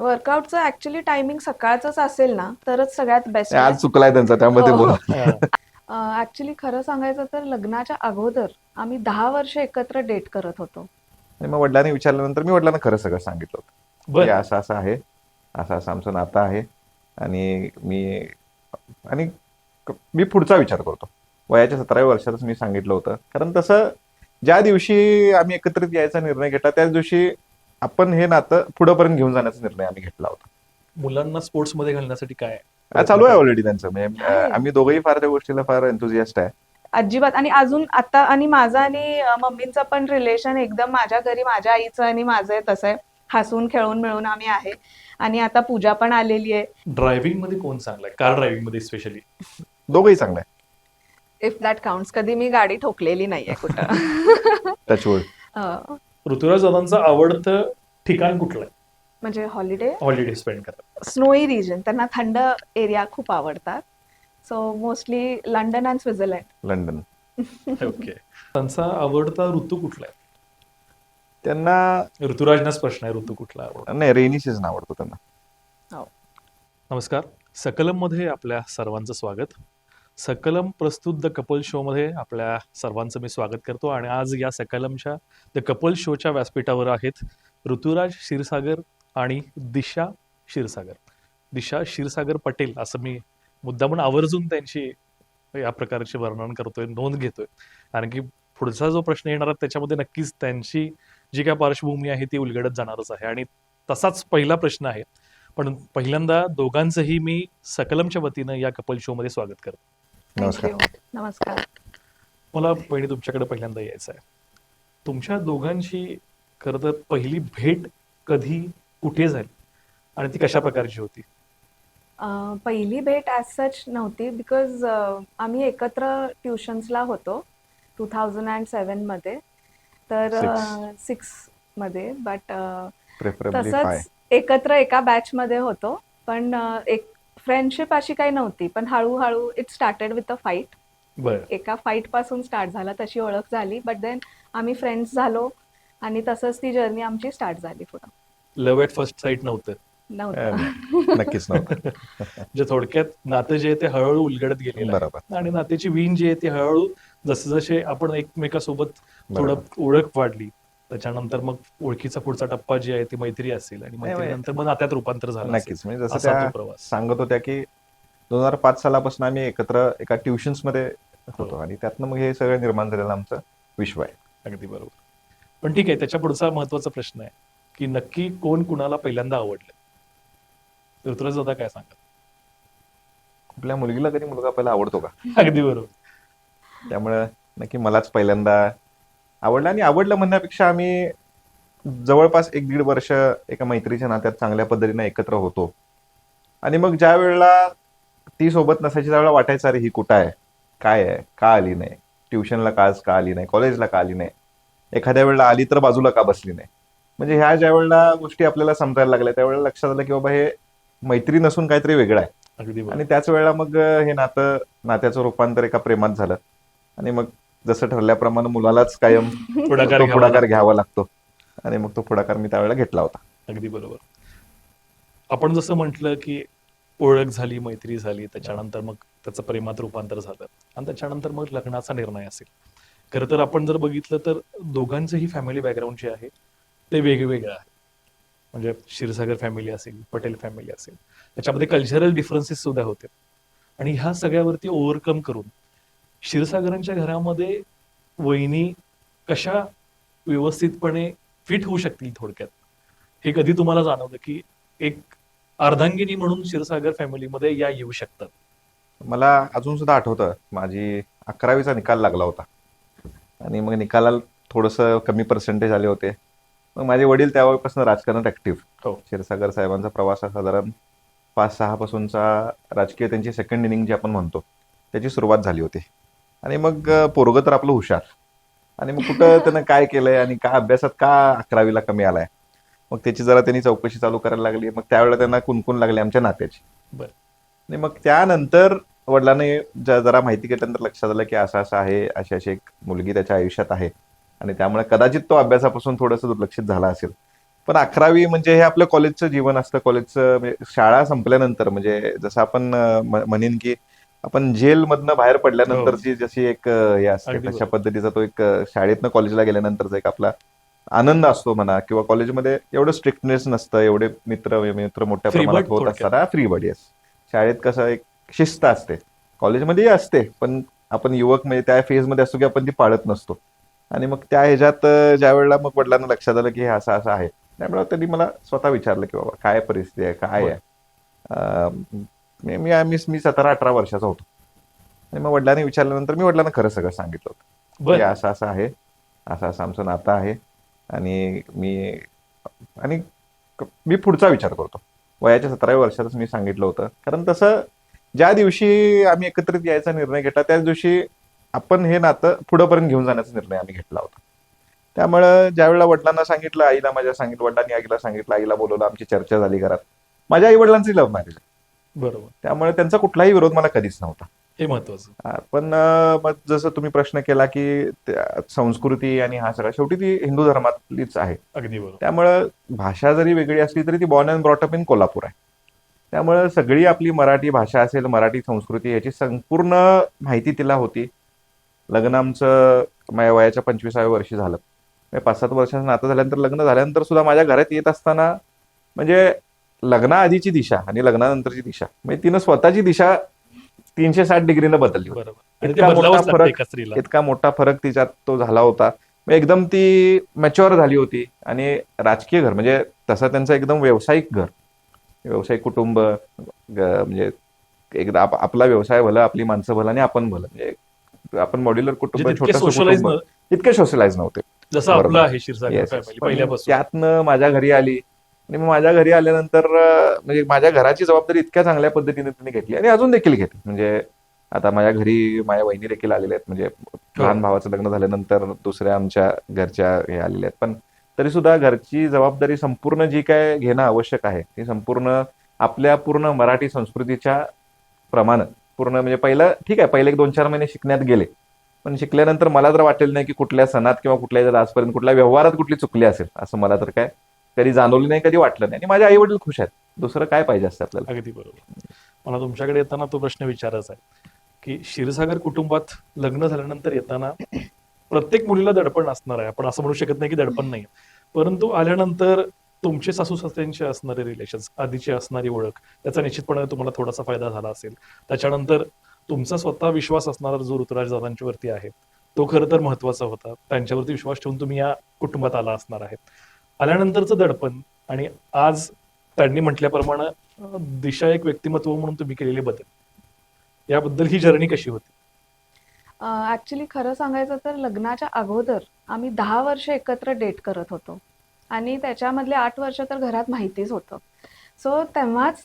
वर्कआउटचं actually timing सकाळचंच असेल ना तरच सगळ्यात बेस्ट आज आहे. चुकलाय त्यांचा, त्यामध्ये हो, बोला. ऍक्च्युली खरं सांगायचं तर लग्नाच्या अगोदर आम्ही 10 वर्ष एकत्र डेट करत होतो. आणि मग वडिलांनी विचारल्यानंतर मी वडिलांना खरं सगळं सांगितलं होतं की बर. असं असं आहे, असं असं आमचं नातं आहे. आणि आणि मी पुढचा विचार करतो. वयाच्या 17व्या वर्षातच मी सांगितलं होतं, कारण तसं ज्या दिवशी आम्ही एकत्रित यायचा निर्णय घेतला त्याच दिवशी आपण हे नातं पुढेपर्यंत घेऊन जाण्याचा निर्णय आम्ही घेतला होता. मुलांना स्पोर्ट्स मध्ये घालण्यासाठी काय चालू आहे ऑलरेडी त्यांचं. म्हणजे आहे. आम्ही दोघंही फार त्या गोष्टीला फार एन्थुझियास्ट आहे. अजिबात. आणि अजून आता आणि माझं आणि मम्मींचं पण रिलेशन एकदम माझ्या घरी माझ्या आईचं आणि माझं तसं आहे. हसून खेळून मिळून आम्ही आहे. आणि आता पूजा पण आलेली आहे. ड्रायव्हिंग मध्ये कोण चांगलाय, कार ड्रायव्हिंग मध्ये स्पेशली? दोघंही चांगलं आहे. If that counts. कधी मी गाडी ठोकलेली नाहीये कुठं. टचवूड. ऋतुराज दादांचं आवडतं ठिकाण कुठलं आहे म्हणजे हॉलिडे हॉलिडे स्पेंड करतात? Snowy region. त्यांना थंड एरिया खूप आवडतात. So mostly London and Switzerland. London. Okay. त्यांचा आवडता ऋतू कुठला आहे? त्यांना ऋतुराजनाच प्रश्न आहे, ऋतू कुठला आवडतो? नाही, रेनी सीझन आवडतो त्यांना. नमस्कार, सकलम मध्ये आपल्या सर्वांचं स्वागत. सकलम प्रस्तुत द कपल शो मध्ये आपल्या सर्वांचं मी स्वागत करतो. आणि आज या सकलमच्या द कपल शोच्या व्यासपीठावर आहेत ऋतुराज क्षीरसागर आणि दिशा क्षीरसागर. दिशा क्षीरसागर पटेल असं मी मुद्दामून आवर्जून त्यांची या प्रकारचे वर्णन करतोय, नोंद घेतोय, कारण की पुढचा जो प्रश्न येणार आहे त्याच्यामध्ये नक्कीच त्यांची जी काय पार्श्वभूमी आहे ती उलगडत जाणारच आहे. आणि तसाच पहिला प्रश्न आहे, पण पहिल्यांदा दोघांचंही मी सकलमच्या वतीनं या कपल शो मध्ये स्वागत करतो. नमस्कार. नमस्कार. मला पहिली तुमच्याकडे पहिल्यांदा यायचं आहे. तुमच्या दोघांची खरं तर पहिली भेट कधी, कुठे झाली आणि ती कशा प्रकारची होती? पहिली भेट ॲज सच नव्हती, बिकॉज आम्ही एकत्र ट्युशन्सला होतो 2007 मध्ये. तर 6 मध्ये. But preferably 5. तसंच एकत्र एका बॅच मध्ये होतो. पण एक फ्रेंडशिप अशी काही नव्हती. पण हळूहळू it started with a fight. बरं. एका फाईट पासून स्टार्ट झाला, तशी ओळख झाली. बट देन आम्ही फ्रेंड्स झालो आणि तसंच ती जर्नी आमची स्टार्ट झाली पुढं. लव्ह ॲट फर्स्ट साईट नव्हतं? नव्हतं. नक्कीच नव्हतं. म्हणजे थोडक्यात नातं जे आहे ते हळूहळू उलगडत गेलेलं आहे. बरोबर. आणि नात्याची वीण जी आहे ती हळूहळू जसे जसे आपण एकमेकासोबत थोडं बरोबर. ओळख वाढली, त्याच्यानंतर मग ओळखीचा पुढचा टप्पा जी आहे ती मैत्री असेल, आणि मैत्रीनंतर मग नात्यात रूपांतर झालं असेल. नक्कीच. म्हणजे जसं असा त्या तो प्रवास. सांगत होत्या की 2005 सालापासून आम्ही एकत्र एका ट्युशन्स मध्ये होतो आणि त्यातनं मग हे सगळं निर्माण झालेलं आमचं विश्व आहे. अगदी बरोबर. पण ठीक आहे, त्याच्या पुढचा महत्वाचा प्रश्न आहे की नक्की कोण कुणाला पहिल्यांदा आवडलं? ऋतुराज दादा काय सांगा? आपल्या मुलगीला कधी मुलगा पहिला आवडतो का? अगदी बरोबर. त्यामुळे नक्की मलाच पहिल्यांदा आवडलं. आणि आवडलं म्हणण्यापेक्षा आम्ही जवळपास 1-1.5 वर्ष एका मैत्रीच्या नात्यात चांगल्या पद्धतीने एकत्र होतो. आणि मग ज्या वेळेला ती सोबत नसायची त्यावेळेला वाटायचं, अरे ही कुठं आहे, काय आहे, का आली नाही, ट्युशनला का आली नाही, कॉलेजला का आली नाही, एखाद्या वेळेला आली तर बाजूला का बसली नाही. म्हणजे ह्या ज्या वेळेला गोष्टी आपल्याला समजायला लागल्या त्यावेळेला लक्षात आलं की बाबा हे मैत्री नसून काहीतरी वेगळं आहे. अगदी बरोबर. आणि त्याच वेळेला मग हे नात्याचं रूपांतर एका प्रेमात झालं. आणि मग जसं ठरल्याप्रमाणे मुलालाच कायम पुढाकार घ्यावा लागतो. आणि मग तो पुढाकार मी त्यावेळेला घेतला होता. अगदी बरोबर. आपण जसं म्हटलं की ओळख झाली, मैत्री झाली, त्याच्यानंतर मग त्याचं प्रेमात रूपांतर झालं, आणि त्याच्यानंतर मग लग्नाचा निर्णय असेल. खरं तर आपण जर बघितलं तर दोघांचंही फॅमिली बॅकग्राऊंड जे आहे ते वेगवेगळं आहे. म्हणजे क्षीरसागर फॅमिली असेल, पटेल फॅमिली असेल, त्याच्यामध्ये कल्चरल डिफरन्सेस सुद्धा होते. आणि ह्या सगळ्यावरती ओव्हरकम करून क्षीरसागरांच्या घरामध्ये वहिनी कशा व्यवस्थितपणे फिट होऊ शकतील, थोडक्यात हे कधी तुम्हाला जाणवलं की एक अर्धांगिनी म्हणून क्षीरसागर फॅमिलीमध्ये या येऊ शकतात? मला अजून सुद्धा आठवतं, माझी 11वीचा निकाल लागला होता आणि मग निकालाला थोडंसं कमी पर्सेंटेज आले होते. मग माझे वडील त्यावेळेपासून राजकारणात ऍक्टिव्ह. हो. क्षीरसागर साहेबांचा प्रवास हा साधारण 5-6 पासूनचा राजकीय त्यांची सेकंड इनिंग जी आपण म्हणतो त्याची सुरुवात झाली होती. आणि मग पोरगं तर आपलं हुशार, आणि मग कुठं त्यानं काय केलंय आणि का अभ्यासात का 11वीला कमी आलाय, मग त्याची जरा त्यांनी चौकशी चालू करायला लागली. मग त्यावेळेला त्यांना कुणकुण लागली आमच्या नात्याची. बरं. आणि मग त्यानंतर वडिलांनी जरा माहिती घेतल्यानंतर लक्षात आलं की असं असं आहे, अशी अशी एक मुलगी त्याच्या आयुष्यात आहे, आणि त्यामुळे कदाचित तो अभ्यासापासून थोडंसं दुर्लक्षित झाला असेल. पण 11वी म्हणजे हे आपलं कॉलेजचं जीवन असतं. कॉलेजचं म्हणजे शाळा संपल्यानंतर म्हणजे जसं आपण म्हणेन की आपण जेलमधनं बाहेर हो, पडल्यानंतरची जशी एक हे असते अगदी तशा बरोबर. पद्धतीचा तो एक शाळेतनं कॉलेजला गेल्यानंतरचा एक आपला आनंद असतो म्हणा, किंवा कॉलेजमध्ये एवढं स्ट्रिक्टनेस नसतं, एवढे मित्र मित्र मोठ्या प्रमाणात फ्रीबर्ड होत थोडक्यात. असतात. फ्री बडी येस. शाळेत कसं एक शिस्त असते, कॉलेजमध्येही असते, पण आपण युवक म्हणजे त्या फेजमध्ये असतो की आपण ती पाळत नसतो. आणि मग त्या ह्याच्यात ज्या वेळेला मग वडिलांना लक्षात आलं की हे असं असं आहे, त्यामुळे त्यांनी मला स्वतः विचारलं की बाबा काय परिस्थिती आहे, काय होय. आहे. मी 17-18 वर्षाचा होतो. आणि मग वडिलांनी विचारल्यानंतर मी वडिलांना खरं सगळं सांगितलं होतं की बर असं असं आहे, असं असं आमचं नातं आहे. आणि आणि मी पुढचा विचार करतो. वयाच्या 17व्या वर्षातच मी सांगितलं होतं. कारण तसं ज्या दिवशी आम्ही एकत्रित यायचा निर्णय घेतला त्याच दिवशी आपण हे नातं पुढेपर्यंत घेऊन जाण्याचा निर्णय आम्ही घेतला होता. त्यामुळं ज्यावेळेला वडिलांना सांगितलं, आईला माझ्या सांगितलं, वडिलांनी आईला सांगितलं, आईला बोलवलं, आमची चर्चा झाली घरात. माझ्या आई वडिलांची लव्ह मॅरेज आहे. बरोबर. त्यामुळे त्यांचा कुठलाही विरोध मला कधीच नव्हता. हे महत्वाचं. पण मग जसं तुम्ही प्रश्न केला की संस्कृती आणि हा सगळा शेवटी ती हिंदू धर्मातलीच आहे. अगदी बरोबर. त्यामुळं भाषा जरी वेगळी असली तरी ती born and brought up in Kolhapur आहे. त्यामुळं सगळी आपली मराठी भाषा असेल, मराठी संस्कृती याची संपूर्ण माहिती तिला होती. लग्न आमचं माझ्या वयाच्या 25व्या वर्षी झालं. 5-7 वर्षाचं नातं झाल्यानंतर, लग्न झाल्यानंतर सुद्धा माझ्या घरात येत असताना म्हणजे लग्नाआधीची दिशा आणि लग्नानंतरची दिशा म्हणजे तिनं स्वतःची दिशा 360 डिग्रीनं बदलली होती. बरोबर. आणि ते इतका मोठा बदलावंच लागतं फरक एका स्त्रीला. इतका मोठा फरक तिच्यात तो झाला होता. मग एकदम ती मॅच्युअर झाली होती. आणि राजकीय घर म्हणजे तसं त्यांचं एकदम व्यावसायिक घर, व्यावसायिक कुटुंब, म्हणजे एकदा आपला व्यवसाय भला, आपली माणसं भला आणि आपण भलं. म्हणजे आपण मॉड्युलर कुटुंब, म्हणजे तितके छोटंसं सोशलाइज कुटुंब, इतके सोशलाइज नव्हते. जसं बरोबर. आपलं आहे क्षीरसागर Yes, yes. फॅमिली पण पहिल्यापासून. त्यातनं माझ्या घरी आली आणि मग माझ्या घरी आल्यानंतर म्हणजे माझ्या घराची जबाबदारी इतक्या चांगल्या पद्धतीने तिने घेतली आणि अजून देखील घेते. म्हणजे आता माझ्या घरी माझ्या वहिनी देखील आलेल्या आहेत. म्हणजे लहान भावाचं लग्न झाल्यानंतर दुसऱ्या आमच्या घरच्या हे आलेल्या आहेत. पण तरी सुद्धा घरची जबाबदारी संपूर्ण जी काय घेणं आवश्यक आहे ती संपूर्ण आपल्या पूर्ण मराठी संस्कृतीच्या प्रमाणे पूर्ण म्हणजे पहिलं ठीक आहे, पहिले 1-2-4 महिने शिकण्यात गेले. पण शिकल्यानंतर मला तर वाटेल नाही की कुठल्या सणात किंवा कुठल्या ह्याच्यात आजपर्यंत कुठल्या व्यवहारात कुठली चुकली असेल, असं मला तर काय कधी जाणवलं नाही, कधी वाटलं नाही. आणि माझे आई वडील खुश आहेत. दुसरं काय पाहिजे असतं आपल्याला. अगदी बरोबर. मला तुमच्याकडे येताना तो प्रश्न विचारायचा आहे की क्षीरसागर कुटुंबात लग्न झाल्यानंतर येताना प्रत्येक मुलीला दडपण असणार आहे. आपण असं म्हणू शकत नाही की दडपण नाही, परंतु आल्यानंतर तुमचे सासू सासऱ्यांचे असणारे रिलेशन्स, आधीची असणारी ओळख, त्याचा निश्चितपणे तुम्हाला थोडासा फायदा झाला असेल. त्याच्यानंतर तुमचा स्वतः विश्वास असणारा जो ऋतुराज दादांच्या वरती आहे तो खरं तर महत्वाचा होता. त्यांच्यावरती विश्वास ठेवून तुम्ही या कुटुंबात आला असणार आहे. आल्यानंतरचं दडपण आणि आज त्यांनी म्हटल्याप्रमाणे दिशा एक व्यक्तिमत्व म्हणून तुम्ही केलेले बदल, याबद्दल ही जर्नी कशी होती? ऍक्च्युली खरं सांगायचं तर लग्नाच्या अगोदर आम्ही 10 वर्ष एकत्र डेट करत होतो आणि त्याच्यामधले 8 वर्ष तर घरात माहितीच होतं. सो तेव्हाच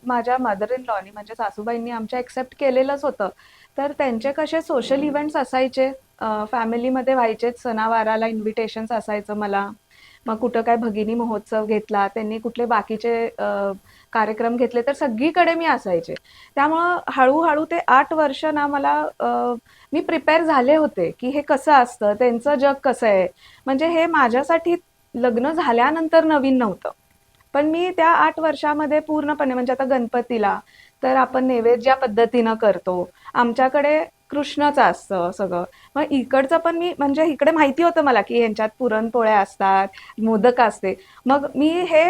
माझ्या मदर इन लॉनी म्हणजे सासूबाईंनी आमच्या एक्सेप्ट केलेलंच होतं. तर त्यांचे कसे सोशल इव्हेंट्स असायचे, फॅमिलीमध्ये व्हायचेच, सणावाराला इन्व्हिटेशन्स असायचं मला. मग कुठं काय भगिनी महोत्सव घेतला, त्यांनी कुठले बाकीचे कार्यक्रम घेतले तर सगळीकडे मी असायचे. त्यामुळं हळूहळू ते 8 वर्ष ना मला मी प्रिपेअर झाले होते की हे कसं असतं, त्यांचं जग कसं आहे. म्हणजे हे माझ्यासाठी लग्न झाल्यानंतर नवीन नव्हतं, पण मी त्या 8 वर्षामध्ये पूर्णपणे म्हणजे आता गणपतीला तर आपण नैवेद्य ज्या पद्धतीनं करतो, आमच्याकडे कृष्णच असतं सगळं. मग इकडचं पण मी म्हणजे इकडे माहिती होतं मला की ह्यांच्यात पुरणपोळ्या असतात, मोदक असते. मग मी हे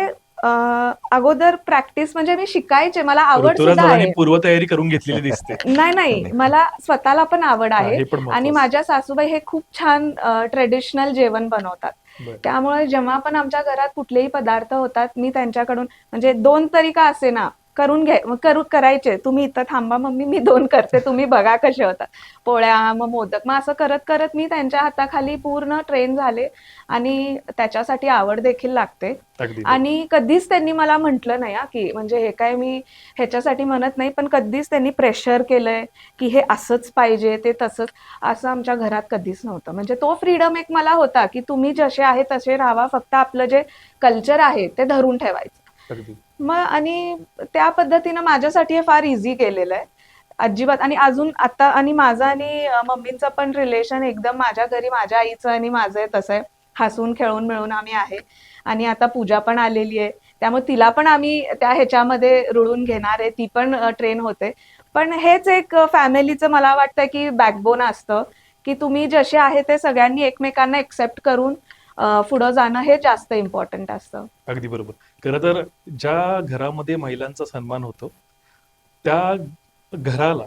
अगोदर प्रॅक्टिस म्हणजे मी शिकायचे, मला आवड ऋतुराज सुद्धा दादांनी आहे. पूर्वतयारी करून घेतलेली दिसते. नाही, मला स्वतःला पण आवड हा, आहे. हे पण आणि महत्वाचं. माझ्या सासूबाई हे खूप छान ट्रेडिशनल जेवण बनवतात. बरं. त्यामुळे जेव्हा पण आमच्या घरात कुठलेही पदार्थ होतात मी त्यांच्याकडून म्हणजे 2 तरी का असे ना करून करायचे. तुम्ही इथं थांबा मम्मी, मी 2 करते, तुम्ही बघा कसे होतात. पोळ्या, मग मोदक, मग असं करत करत मी त्यांच्या हाताखाली पूर्ण ट्रेन झाले आणि त्याच्यासाठी आवड देखील लागते. अगदी आणि कधीच त्यांनी मला म्हटलं नाही की म्हणजे हे काय मी ह्याच्यासाठी म्हणत नाही, पण कधीच त्यांनी प्रेशर केलंय की हे असंच पाहिजे, ते तसंच, असं आमच्या घरात कधीच नव्हतं. म्हणजे तो फ्रीडम एक मला होता की तुम्ही जसे आहे तसे राहावा, फक्त आपलं जे कल्चर आहे ते धरून ठेवायचं. अगदी. मग आणि त्या पद्धतीनं माझ्यासाठी हे फार इझी केलेलं आहे अजिबात. आणि अजून आता आणि माझं आणि मम्मींचं पण रिलेशन एकदम माझ्या घरी माझ्या आईचं आणि माझं तसं आहे, हसून खेळून मिळून आम्ही आहे. आणि आता पूजा पण आलेली आहे, त्यामुळे तिला पण आम्ही त्या ह्याच्यामध्ये रुळून घेणार आहे, ती पण ट्रेन होते. पण हेच एक फॅमिलीचं मला वाटतं की बॅकबोन असतं, की तुम्ही जसे आहे ते सगळ्यांनी एकमेकांना एक्सेप्ट करून पुढं जाणं हे जास्त इम्पॉर्टंट असतं. अगदी बरोबर. खरं तर ज्या घरामध्ये महिलांचा सन्मान होतो त्या घराला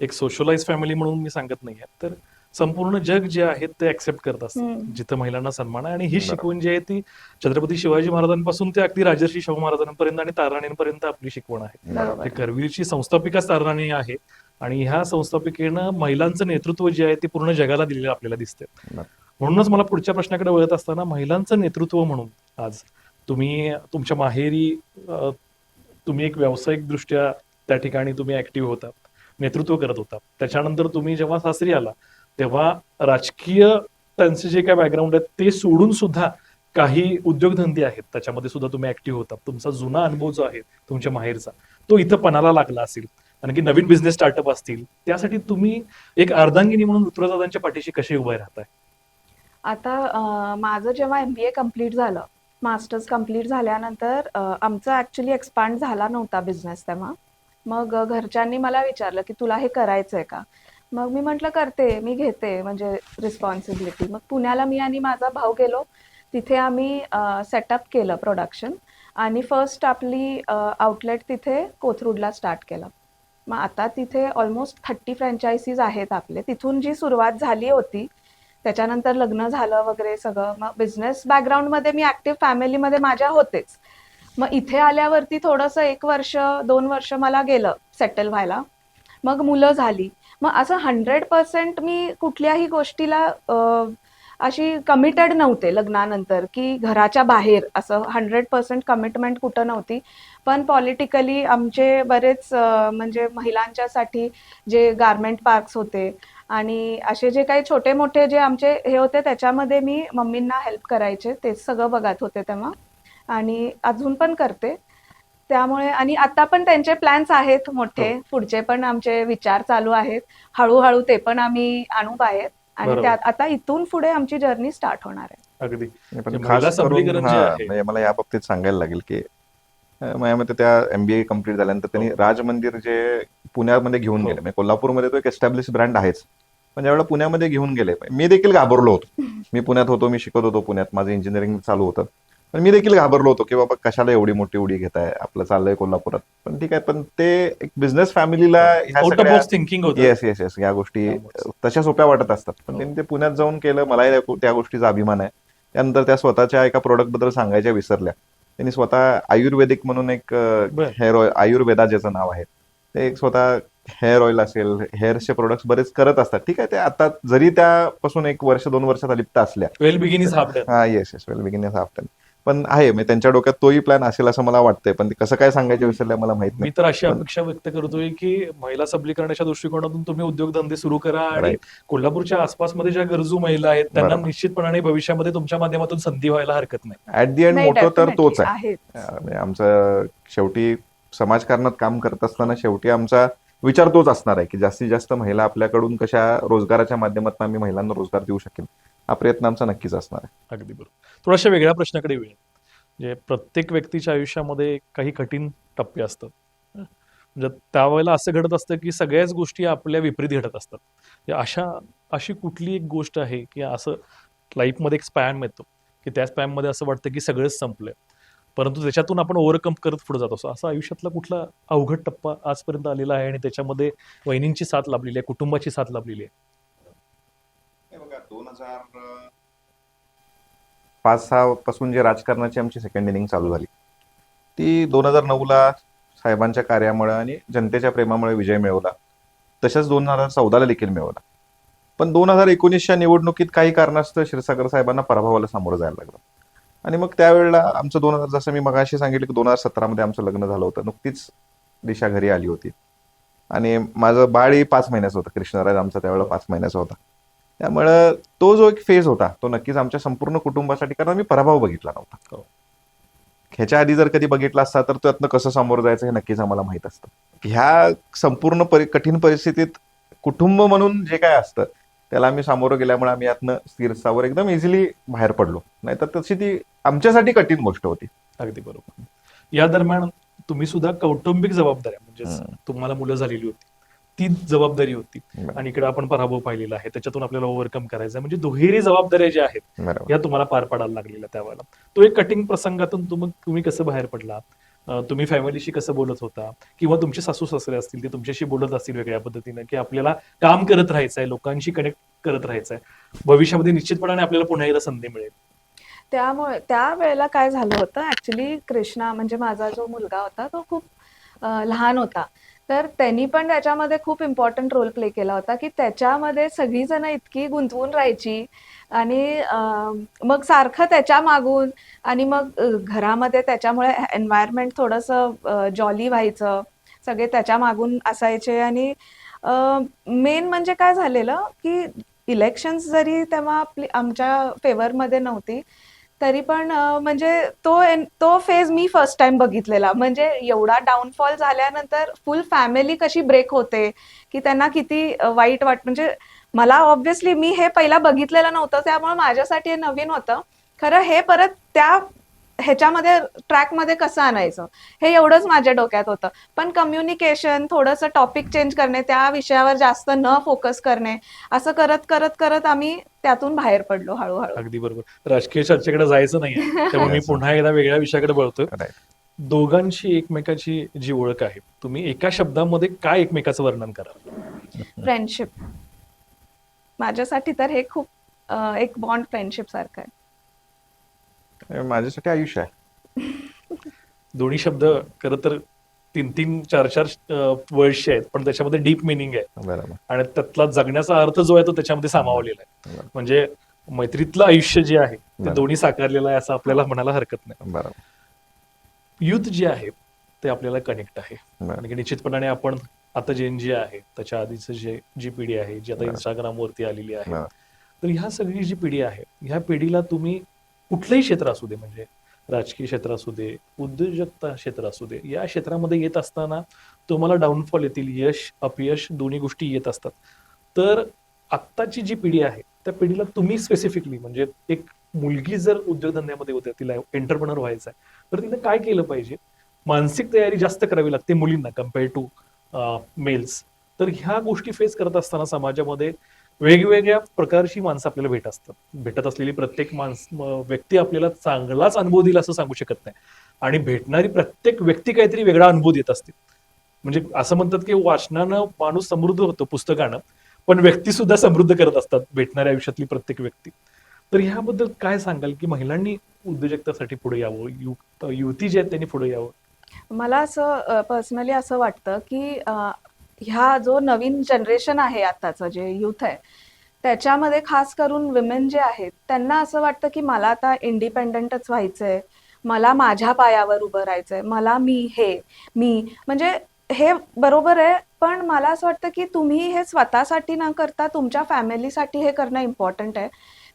एक सोशलाइज फॅमिली म्हणून मी सांगत नाहीये, तर संपूर्ण जग जे आहे ते ऍक्सेप्ट करत असतं हम्म. जिथं महिलांना सन्मान आहे. आणि ही बरोबर. शिकवण जी आहे ती छत्रपती शिवाजी महाराजांपासून ते अगदी राजर्षी शाहू महाराजांपर्यंत आणि ताराणींपर्यंत आपली शिकवण आहे. बरोबर. हे करवीरची संस्थापिका ताराणी आहे आणि ह्या संस्थापिकेनं महिलांचं नेतृत्व जे आहे ते पूर्ण जगाला दिलेलं आपल्याला दिसते. बरोबर. म्हणूनच मला पुढच्या प्रश्नाकडे वळत असताना महिलांचं नेतृत्व म्हणून आज तुम्ही तुमच्या माहेरी तुम्ही एक व्यावसायिक दृष्ट्या त्या ठिकाणी तुम्ही ऍक्टिव्ह होता, नेतृत्व करत होता. त्याच्यानंतर तुम्ही जेव्हा सासरी आला तेव्हा राजकीय त्यांचे जे काय बॅकग्राऊंड आहे ते सोडून सुद्धा काही उद्योगधंदे आहेत त्याच्यामध्ये सुद्धा तुम्ही ऍक्टिव्ह होता. तुमचा जुना अनुभव जो आहे तुमच्या माहेरचा तो इथं पणाला लागला असेल, आणखी नवीन बिझनेस स्टार्टअप असतील, त्यासाठी तुम्ही एक अर्धांगिनी म्हणून ऋतुराजांच्या पाठीशी कसे उभे राहताय? आता माझं जेव्हा MBA कम्प्लीट झालं, मास्टर्स कम्प्लीट झाल्यानंतर आमचा ऍक्च्युली एक्सपांड झाला नव्हता बिझनेस तेव्हा. मग घरच्यांनी मला विचारलं की तुला हे करायचंय का? मग मी म्हटलं करते, मी घेते म्हणजे रिस्पॉन्सिबिलिटी. मग पुण्याला मी आणि माझा भाऊ गेलो, तिथे आम्ही सेटअप केलं प्रोडक्शन आणि फर्स्ट आपली आउटलेट तिथे कोथरूडला स्टार्ट केलं. मग आता तिथे ऑलमोस्ट 30 फ्रँचायसीज आहेत आपले. तिथून जी सुरुवात झाली होती, त्याच्यानंतर लग्न झालं वगैरे सगळं. मग बिझनेस बॅकग्राऊंडमध्ये मी ऍक्टिव्ह फॅमिलीमध्ये माझ्या होतेच. मग इथे आल्यावरती थोडंसं 1 वर्ष 2 वर्ष मला गेलं सेटल व्हायला. मग मुलं झाली. मग असं 100% मी कुठल्याही गोष्टीला अशी कमिटेड नव्हते लग्नानंतर, की घराच्या बाहेर असं 100% कमिटमेंट कुठं नव्हती. पण पॉलिटिकली आमचे बरेच म्हणजे महिलांच्यासाठी जे गारमेंट पार्क्स होते आणि असे जे काही छोटे मोठे जे आमचे हे होते त्याच्यामध्ये मी मम्मींना हेल्प करायचे, तेच सगळं बघत होते तेव्हा आणि अजून पण करते. त्यामुळे आणि आता पण त्यांचे प्लॅन्स आहेत मोठे, पुढचे पण आमचे विचार चालू आहेत. हळूहळू ते पण आम्ही आणू बाहेर आणि बरोबर. त्यात आता इथून पुढे आमची जर्नी स्टार्ट होणार आहे. अगदी. पण जे महिला खास करून सबलीकरण जे आहे म्हणजे मला या बाबतीत सांगायला लागेल की माझ्या मते त्या MBA कम्प्लीट झाल्यानंतर त्यांनी राज मंदिर जे पुण्यामध्ये घेऊन गेले, म्हणजे कोल्हापूरमध्ये तो एक एस्टॅब्लिश ब्रँड आहेच, पण ज्यावेळेला पुण्यामध्ये घेऊन गेले मी देखील घाबरलो होतो. मी पुण्यात होतो, मी शिकत होतो पुण्यात, माझं इंजिनिअरिंग चालू होतं, पण मी देखील घाबरलो होतो की बाबा कशाला एवढी मोठी उडी घेताय, आपलं चाललंय कोल्हापुरात. पण ठीक आहे, पण ते एक बिझनेस फॅमिलीला ह्या आउट ऑफ सगळ्या बॉक्स थिंकिंग होतं. येस येस येस या गोष्टी तशा सोप्या वाटत असतात, पण त्यांनी ते पुण्यात जाऊन केलं. मलाही त्या गोष्टीचा अभिमान आहे. त्यानंतर त्या स्वतःच्या एका प्रोडक्ट बद्दल सांगायच्या विसरल्या. त्यांनी स्वतः आयुर्वेदिक म्हणून एक हेअर ऑइल, आयुर्वेदा ज्याचं नाव आहे, ते एक स्वतः हेअर ऑइल असेल, हेअरचे प्रोडक्ट्स बरेच करत असतात. ठीक आहे, ते आता जरी त्यापासून 1 वर्ष 2 वर्षात लिप्त असल्या, वेल बिगिनिंग आफ्टर. हा येस येस वेल बिगिनिंग आफ्टर, पण आहे म्हणजे त्यांच्या डोक्यात तोही प्लॅन असेल असं मला वाटतंय, पण ते कसं काय सांगायचं विसरल्या मला माहित मी नाही. तर अशी अपेक्षा व्यक्त करतोय की महिला सबलीकरणाच्या दृष्टिकोनातून तुम्ही उद्योगधंदे सुरू करा आणि Right. कोल्हापूरच्या आसपासमध्ये ज्या गरजू महिला आहेत त्यांना बरोबर. निश्चितपणे भविष्यामध्ये तुमच्या माध्यमातून संधी व्हायला हरकत नाही. ऍट दी एंड नाही, मोठं तर definitely तोच आहे. आहेच. म्हणजे आमचं शेवटी समाजकारणात काम करत असताना शेवटी आमचा विचार तोच असणार आहे की जास्तीत जास्त महिला आपल्याकडून कशा रोजगाराच्या माध्यमातून आम्ही महिलांना रोजगार देऊ शकेल, हा प्रयत्न आमचा नक्कीच असणार आहे. अगदी बरोबर. थोड्याशा वेगळ्या प्रश्नाकडे वेळ. म्हणजे प्रत्येक व्यक्तीच्या आयुष्यामध्ये काही कठीण टप्पे असतात. म्हणजे त्यावेळेला असं घडत असतं की सगळ्याच गोष्टी आपल्या विपरीत घडत असतात. अशी कुठली एक गोष्ट आहे की असं लाईफमध्ये एक स्पॅम येतो की त्या स्पॅममध्ये असं वाटतं की सगळंच संपलंय, परंतु त्याच्यातून आपण ओव्हरकम करत पुढे जात असतो. असा आयुष्यातला कुठला अवघड टप्पा आजपर्यंत आलेला आहे आणि त्याच्यामध्ये वहिनींची साथ लाभलेली आहे, कुटुंबाची साथ लाभलेली आहे? 2005-06 पासून जे राजकारणाची आमची सेकंड इनिंग चालू झाली, ती 2009ला साहेबांच्या कार्यामुळे आणि जनतेच्या प्रेमामुळे विजय मिळवला. तसंच 2014ला देखील मिळवला. पण 2019च्या निवडणुकीत काही कारणास्तव क्षीरसागर साहेबांना पराभवाला सामोरं जायला लागलं. आणि मग त्यावेळेला आमचं 2000, जसं मी मगाशी सांगितलं की 2017मध्ये आमचं लग्न झालं होतं. नुकतीच दिशा घरी आली होती आणि माझं बाळही 5 महिन्याचं होतं. कृष्णराज आमचा त्यावेळेला 5 महिन्याचा होता. त्यामुळं तो जो एक फेज होता तो नक्कीच आमच्या संपूर्ण कुटुंबासाठी, कारण मी पराभव बघितला नव्हता. ह्याच्या आधी जर कधी बघितला असता तर त्यातनं कसं सामोरं जायचं हे नक्कीच आम्हाला माहित असतं. ह्या संपूर्ण कठीण परिस्थितीत कुटुंब म्हणून जे काय असतं त्याला आम्ही सामोरं गेल्यामुळे आम्ही यातनं स्थिर स्थावर एकदम इझिली बाहेर पडलो. नाहीतर तशी ती आमच्यासाठी कठीण गोष्ट होती. अगदी बरोबर. या दरम्यान तुम्ही सुद्धा कौटुंबिक जबाबदाऱ्या म्हणजे हम्म. तुम्हाला मुलं झालेली होती, ती जबाबदारी होती बरोबर. आणि इकडे आपण पराभव पाहिलेला आहे, त्याच्यातून आपल्याला ओव्हरकम करायचं आहे. म्हणजे दुहेरी जबाबदाऱ्या ज्या आहेत बरोबर. या तुम्हाला पार पाडायला लागलेल्या त्यावेळेला. तो एक कठीण प्रसंगातून तुम्ही कसं बाहेर पडला, तुम्ही फॅमिलीशी कसं बोलत होता, किंवा तुमचे सासू सासरे असतील ते तुमच्याशी बोलत असतील वेगळ्या पद्धतीनं, की आपल्याला काम करत राहायचंय, लोकांशी कनेक्ट करत राहायचंय, भविष्यामध्ये निश्चितपणाने आपल्याला पुन्हा एकदा संधी मिळेल. त्यामुळे त्यावेळेला काय झालं होतं, ऍक्च्युली कृष्णा म्हणजे माझा जो मुलगा होता तो खूप लहान होता. तर त्यांनी पण त्याच्यामध्ये खूप इम्पॉर्टंट रोल प्ले केला होता, की त्याच्यामध्ये सगळीजण इतकी गुंतवून राहायची आणि मग सारखं त्याच्या मागून आणि मग घरामध्ये त्याच्यामुळे एन्व्हायरमेंट थोडंसं जॉली व्हायचं. सगळे त्याच्या मागून असायचे आणि मेन म्हणजे काय झालेलं, की इलेक्शन्स जरी तेव्हा आमच्या फेवरमध्ये नव्हती, तरी पण म्हणजे तो फेज मी फर्स्ट टाइम बघितलेला. म्हणजे एवढा डाऊनफॉल झाल्यानंतर फुल फॅमिली कशी ब्रेक होते, की त्यांना किती वाईट म्हणजे मला ऑब्व्हियसली मी हे पहिला बघितलेलं नव्हतं, त्यामुळे माझ्यासाठी हे नवीन होतं. खरं हे परत त्या ह्याच्यामध्ये ट्रॅकमध्ये कसं आणायचं हे एवढंच माझ्या डोक्यात होतं. पण कम्युनिकेशन, थोडंसं टॉपिक चेंज करणे, त्या विषयावर जास्त न फोकस करणे, असं करत करत करत आम्ही त्यातून बाहेर पडलो हळूहळू. अगदी बरोबर. राजकीय चर्चेकडे जायचं नाहीये, त्यामुळे मी Yes. पुन्हा एकदा वेगळ्या विषयाकडे वळतोय. Right. दोघांची एकमेकाची जी ओळख आहे, तुम्ही एका शब्दामध्ये काय एकमेकाचं वर्णन कराल? फ्रेंडशिप. माझ्यासाठी तर हे खूप एक बॉन्ड फ्रेंडशिप सारखं आहे. माझ्यासाठी आयुष्य आहे. दोन्ही शब्द खरं तर 3-3, 4-4 वर्ड्स आहेत, पण त्याच्यामध्ये डीप मिनिंग आहे बरोबर. आणि त्यातला जगण्याचा अर्थ जो आहे तो त्याच्यामध्ये सामावलेला आहे. बरोबर. म्हणजे मैत्रीतलं आयुष्य जे आहे ते बरोबर. दोन्ही साकारलेलं आहे असं आपल्याला म्हणायला हरकत नाही. बरोबर. युथ जे आहे ते आपल्याला कनेक्ट आहे बरोबर. आणि निश्चितपणाने आपण आता जे आहे त्याच्या आधीच जी पिढी आहे जी आता बरोबर. इंस्टाग्रामवरती आलेली आहे, बरोबर. तर ह्या सगळी जी पिढी आहे ह्या पिढीला तुम्ही कुठलंही क्षेत्र असू दे, म्हणजे राजकीय क्षेत्र असू दे, उद्योजकता क्षेत्र असू दे, या क्षेत्रामध्ये येत असताना तुम्हाला डाऊनफॉल येतील, यश अपयश दोन्ही गोष्टी येत असतात. तर आत्ताची जी पिढी आहे त्या पिढीला तुम्ही स्पेसिफिकली, म्हणजे एक मुलगी जर उद्योगधंद्यामध्ये होते, तिला एंटरप्रेनर व्हायचं आहे, तर तिने काय केलं पाहिजे? मानसिक तयारी जास्त करावी लागते मुलींना कम्पेअर टू मेल्स. तर ह्या गोष्टी फेस करत असताना समाजामध्ये वेगवेगळ्या प्रकारची माणसं आपल्याला भेटत असलेली प्रत्येक व्यक्ती आपल्याला चांगलाच अनुभव दिला असं सांगू शकत नाही, आणि भेटणारी प्रत्येक व्यक्ती काहीतरी वेगळा अनुभव देत असते. म्हणजे असं म्हणतात की वाचनानं माणूस समृद्ध होतो, पुस्तकानं, पण व्यक्ती सुद्धा समृद्ध करत असतात पर्यंतच्या आयुष्यातली प्रत्येक व्यक्ती. तर ह्याबद्दल काय सांगाल की महिलांनी उद्योजकतेसाठी पुढे यावं, युवती जे आहेत त्यांनी पुढे यावं? मला असं पर्सनली असं वाटतं, की ह्या जो नवीन जनरेशन आहे आताचं जे युथ आहे, त्याच्यामध्ये खास करून विमेन जे आहेत त्यांना असं वाटतं, की मला आता इंडिपेंडंटच व्हायचंय, मला माझ्या पायावर उभं राहायचंय, मला मी म्हणजे हे बरोबर आहे. पण मला असं वाटतं, की तुम्ही हे स्वतःसाठी न करता तुमच्या फॅमिलीसाठी हे करणं इम्पॉर्टंट आहे.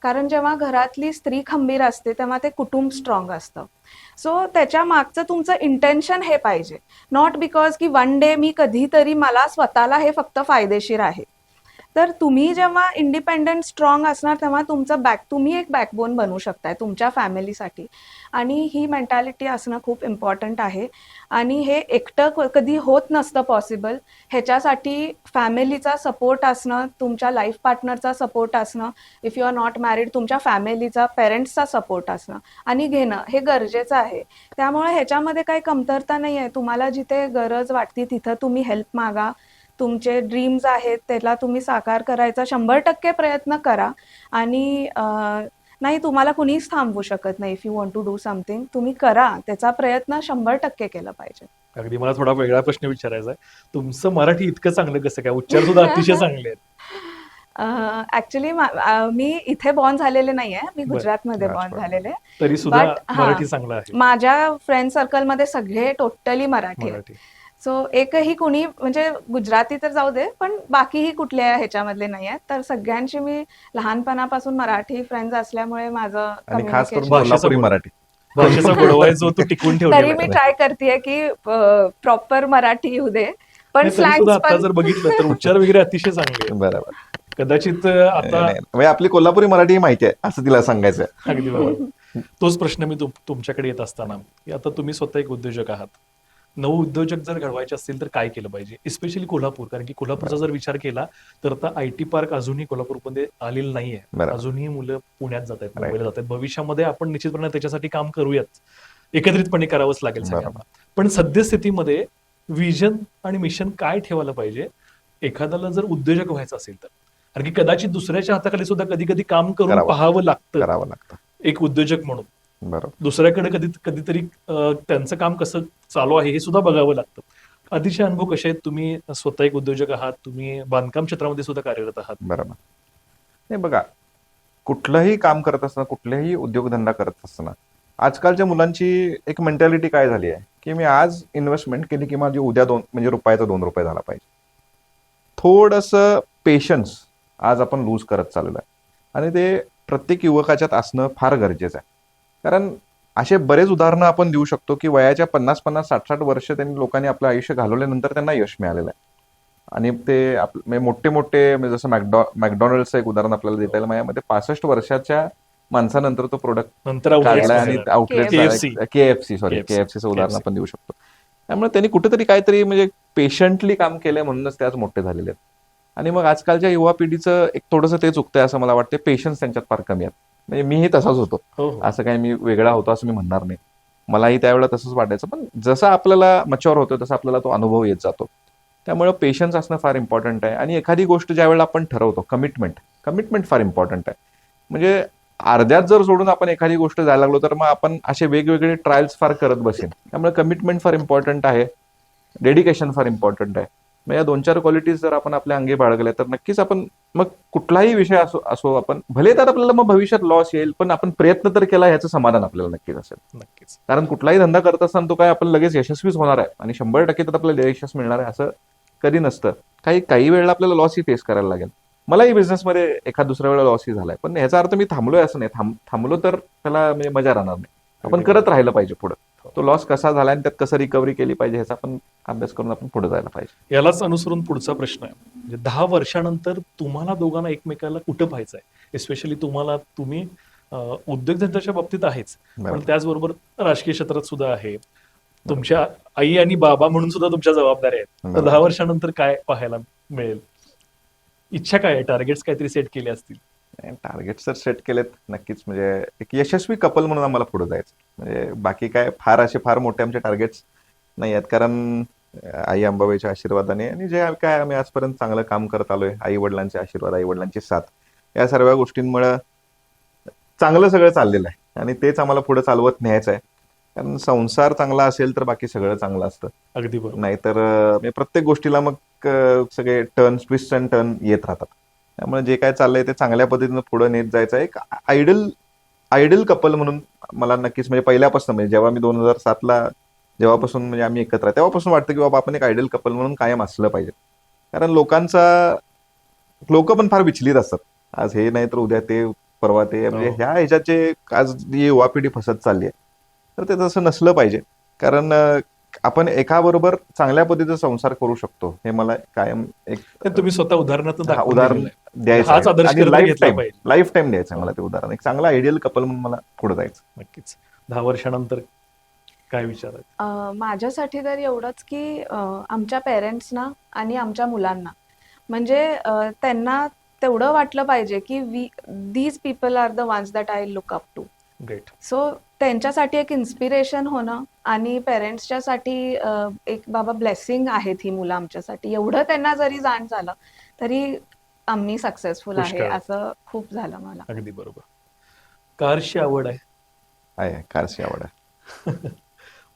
कारण जेव्हा घरातली स्त्री खंबीर असते तेव्हा ते कुटुंब स्ट्रॉंग असतं. सो त्याच्या मागचं तुमचं इंटेन्शन हे पाहिजे, नॉट बिकॉज की वन डे मी कधीतरी मला स्वतःला हे फक्त फायदेशीर आहे. तर तुम्ही जेव्हा इंडिपेंडंट स्ट्रॉंग असणार तेव्हा तुम्ही एक बॅकबोन बनू शकताय तुमच्या फॅमिलीसाठी. आणि ही मेंटॅलिटी असणं खूप इम्पॉर्टंट आहे. आणि हे एकटं कधी होत नसतं पॉसिबल. ह्याच्यासाठी फॅमिलीचा सपोर्ट असणं, तुमच्या लाईफ पार्टनरचा सपोर्ट असणं, if you are not married तुमच्या फॅमिलीचा, पेरेंट्सचा सपोर्ट असणं आणि घेणं हे गरजेचं आहे. त्यामुळे ह्याच्यामध्ये काही कमतरता नाही आहे. तुम्हाला जिथे गरज वाटते तिथं तुम्ही हेल्प मागा. तुमचे ड्रीम्स आहेत त्याला तुम्ही साकार करायचा 100% प्रयत्न करा. आणि नाही, तुम्हाला कुणीच थांबवू शकत नाही. If you want to do something, तुम्ही करा, त्याचा प्रयत्न 100% केला पाहिजे. अगदी. मला थोडा वेगळा प्रश्न विचारायचा आहे. तुमचं मराठी इतकं चांगलं कसं काय? उच्चार सुद्धा अतिशय चांगले आहेत. ऍक्च्युली मी इथे बॉर्न झालेले नाहीये, मी बरं. गुजरातमध्ये बॉर्न राजकोट. झालेले. तरी सुद्धा But, हा, मराठी चांगलं आहे. माझ्या फ्रेंड सर्कलमध्ये सगळे टोटली मराठी आहेत. मराठी. सो एकही कुणी म्हणजे गुजराती तर जाऊ दे, पण बाकीही कुठल्या ह्याच्यामधले नाही आहेत. तर सगळ्यांशी मी लहानपणापासून मराठी फ्रेंड्स असल्यामुळे माझं आणि खास करून communication- भाषेचा कोल्हापुरी बोल. मराठी. भाषेचा गोडवा आहे जो तू टिकवून तरी ठेवलेला मी आहे. ट्राय करते की प्रॉपर मराठी येऊ दे. पण नाही, तरी सुद्धा स्लँग्स आता पण जर बघितलं तर उच्चार वगैरे अतिशय चांगले आहेत. बरोबर. कदाचित नाही, आता नाही. म्हणजे आपली कोल्हापुरी मराठी ही माहिती आहे असं तिला सांगायचं. अगदी बरोबर. तोच प्रश्न मी तुमच्याकडे येत असताना की आता तुम्ही स्वतः एक उद्योजक आहात, नऊ उद्योजक जर घडवायचे असतील तर काय केलं पाहिजे, स्पेशली कोल्हापूर, कारण की कोल्हापूरचा जर विचार केला तर आता आयटी पार्क अजूनही कोल्हापूरमध्ये आलेलं नाहीये. बरोबर. अजूनही मुलं पुण्यात जात आहेत, Right. मुंबईला जात आहेत. भविष्यामध्ये आपण निश्चितपणे त्याच्यासाठी काम करूयात, एकत्रितपणे करावंच लागेल सगळ्यांना. पण सद्यस्थितीमध्ये विजन आणि मिशन काय ठेवायला पाहिजे एखाद्याला जर उद्योजक व्हायचं असेल तर, कारण की कदाचित दुसऱ्याच्या हाताखाली सुद्धा कधी कधी काम करून करावं. पाहावं लागतं करावं लागतं. एक उद्योजक म्हणून. बरोबर. दुसऱ्याकडे कधीतरी त्यांचं काम कसं चालू आहे हे सुद्धा बघावं लागतं. आधीचे अनुभव कसे आहेत? तुम्ही स्वतः एक उद्योजक आहात, तुम्ही बांधकाम क्षेत्रामध्ये सुद्धा कार्यरत आहात. बरोबर. नाही बघा, कुठलंही काम करत असताना, कुठलाही उद्योगधंदा करत असताना आजकालच्या मुलांची एक मेंटॅलिटी काय झाली आहे की मी आज इन्व्हेस्टमेंट केली की माझी उद्या म्हणजे रुपयाचा 2 रुपये झाला पाहिजे. थोडंसं पेशन्स आज आपण लूज करत चाललेलो आहे आणि ते प्रत्येक युवकाच्यात असणं फार गरजेचं आहे. कारण असे बरेच उदाहरणं आपण देऊ शकतो की वयाच्या 50-50, 60-60 वर्ष त्यांनी लोकांनी आपलं आयुष्य घालवल्यानंतर त्यांना यश मिळालेलं आहे. आणि ते म्हणजे मोठे म्हणजे जसं मॅकडॉनल्डचं एक उदाहरण आपल्याला देता येईल. माझ्यामध्ये 65 वर्षाच्या माणसानंतर तो प्रोडक्ट नंतर काढला आणि outlets आउटलेट KFC. केएफसीचं उदाहरण आपण देऊ शकतो. त्यामुळे त्यांनी कुठेतरी काहीतरी म्हणजे पेशंटली काम केलंय म्हणूनच ते आज मोठे झालेले आहेत. आणि मग आजकालच्या युवा पिढीचं एक थोडंसं ते चुकतंय असं मला वाटतं. पेशन्स त्यांच्यात फार कमी आहेत. म्हणजे मीही तसाच होतो, हो, हो. असं काही मी वेगळा होतो असं मी म्हणणार नाही. मलाही त्यावेळेला तसंच वाटायचं, पण जसं आपल्याला मच्युअर होतो तसं आपल्याला तो अनुभव येत जातो. त्यामुळे पेशन्स असणं फार इम्पॉर्टंट आहे. आणि एखादी गोष्ट ज्या वेळेला आपण ठरवतो, कमिटमेंट फार इम्पॉर्टंट आहे. म्हणजे अर्ध्यात जर सोडून आपण एखादी गोष्ट जायला लागलो तर मग आपण असे वेगवेगळे ट्रायल्स फार करत बसेन. त्यामुळे कमिटमेंट फार इम्पॉर्टंट आहे, डेडिकेशन फार इम्पॉर्टंट आहे. मग या 2-4 क्वालिटीज जर आपण आपल्या अंगी बाळगल्या तर नक्कीच आपण मग कुठलाही विषय असो आपण भले तर आपल्याला मग भविष्यात लॉस येईल, पण आपण प्रयत्न तर केला ह्याचं समाधान आपल्याला नक्कीच असेल. नक्कीच. कारण कुठलाही धंदा करत असताना तो काय आपण लगेच यशस्वीच होणार आहे आणि 100% तर आपल्याला यश मिळणार आहे असं कधी नसतं. काही वेळेला आपल्याला लॉसही फेस करायला लागेल. मलाही बिझनेसमध्ये एखाद दुसऱ्या वेळेला लॉसही झालाय, पण ह्याचा अर्थ मी थांबलोय असं नाही. थांबलो तर त्याला म्हणजे मजा राहणार नाही. आपण करत राहिलं पाहिजे पुढे. तो लॉस कसा झाला आणि त्यात कसं रिकव्हरी केली पाहिजे ह्याचा आपण अभ्यास करून आपण पुढे जायला पाहिजे. यालाच अनुसरून पुढचा प्रश्न आहे, म्हणजे 10 वर्षानंतर तुम्हाला दोघांना एकमेकाला कुठं पाहायचं आहे? स्पेशली तुम्ही उद्योगधंद्याच्या बाबतीत आहेच, पण बरोबर. त्याचबरोबर राजकीय क्षेत्रात सुद्धा आहे. तुमच्या आई आणि बाबा म्हणून सुद्धा तुमच्या जबाबदाऱ्या आहेत. तर बरोबर. 10 वर्षानंतर काय पाहायला मिळेल? इच्छा काय आहे? टार्गेट्स काहीतरी सेट केले असतील? टार्गेट जर सेट केलेत नक्कीच म्हणजे एक यशस्वी कपल म्हणून आम्हाला पुढे जायचं. म्हणजे बाकी काय फार मोठे आमचे टार्गेट्स नाही आहेत. कारण आई अंबाबाईच्या आशीर्वादाने आणि जे काय आम्ही आजपर्यंत चांगलं काम करत आलोय, आई वडिलांचे आशीर्वाद, आई वडिलांची साथ, या सर्व गोष्टींमुळे चांगलं सगळं चाललेलं आहे आणि तेच आम्हाला पुढे चालवत न्यायचं आहे. कारण संसार चांगला असेल तर बाकी सगळं चांगलं असतं. अगदी बरोबर. नाहीतर म्हणजे प्रत्येक गोष्टीला मग सगळे ट्विस्ट अँड टर्न येत राहतात. त्यामुळे जे काय चाललंय ते चांगल्या पद्धतीनं पुढे नेत जायचं. एक आयडल कपल म्हणून मला नक्कीच म्हणजे पहिल्यापासून म्हणजे जेव्हा मी 2007ला जेव्हापासून म्हणजे आम्ही एकत्र आहे तेव्हापासून वाटतं की बाबा आपण एक आयडल कपल म्हणून कायम असलं पाहिजे. कारण लोक पण फार विचलित असतात. आज हे नाही तर उद्या ते, परवा ते, म्हणजे ह्या ह्याच्यात जे आज जी युवा पिढी फसत चालली आहे तर ते तसं नसलं पाहिजे. कारण आपण एकाबरोबर चांगल्या पद्धतीचा संसार करू शकतो हे मला कायम एक तुम्ही स्वतः उदाहरणातून दाखवून उदाहरण दिलेलं आहे. द्यायचं हाच आदर्श आणि करता घेतला पाहिजे. लाईफ टाईम द्यायचं मला ते उदाहरण. एक चांगला आयडियल कपल म्हणून मला पुढे जायचं. नक्कीच. 10 वर्षानंतर काय विचार आहेत? माझ्यासाठी तर एवढंच की आमच्या पेरेंट्सना आणि आमच्या मुलांना म्हणजे त्यांना तेवढं वाटलं पाहिजे की these people are the ones that I look up to. Great. So त्यांच्यासाठी एक इन्स्पिरेशन होणं आणि पेरेंट्सच्या साठी एक बाबा ब्लेसिंग आहेत ही मुलं आमच्यासाठी, एवढं त्यांना जरी जाण झालं तरी आम्ही सक्सेसफुल आहे पुष्कळ. असं खूप झालं मला. अगदी बरोबर. कारची आवड आहे? कारची आवड आहे.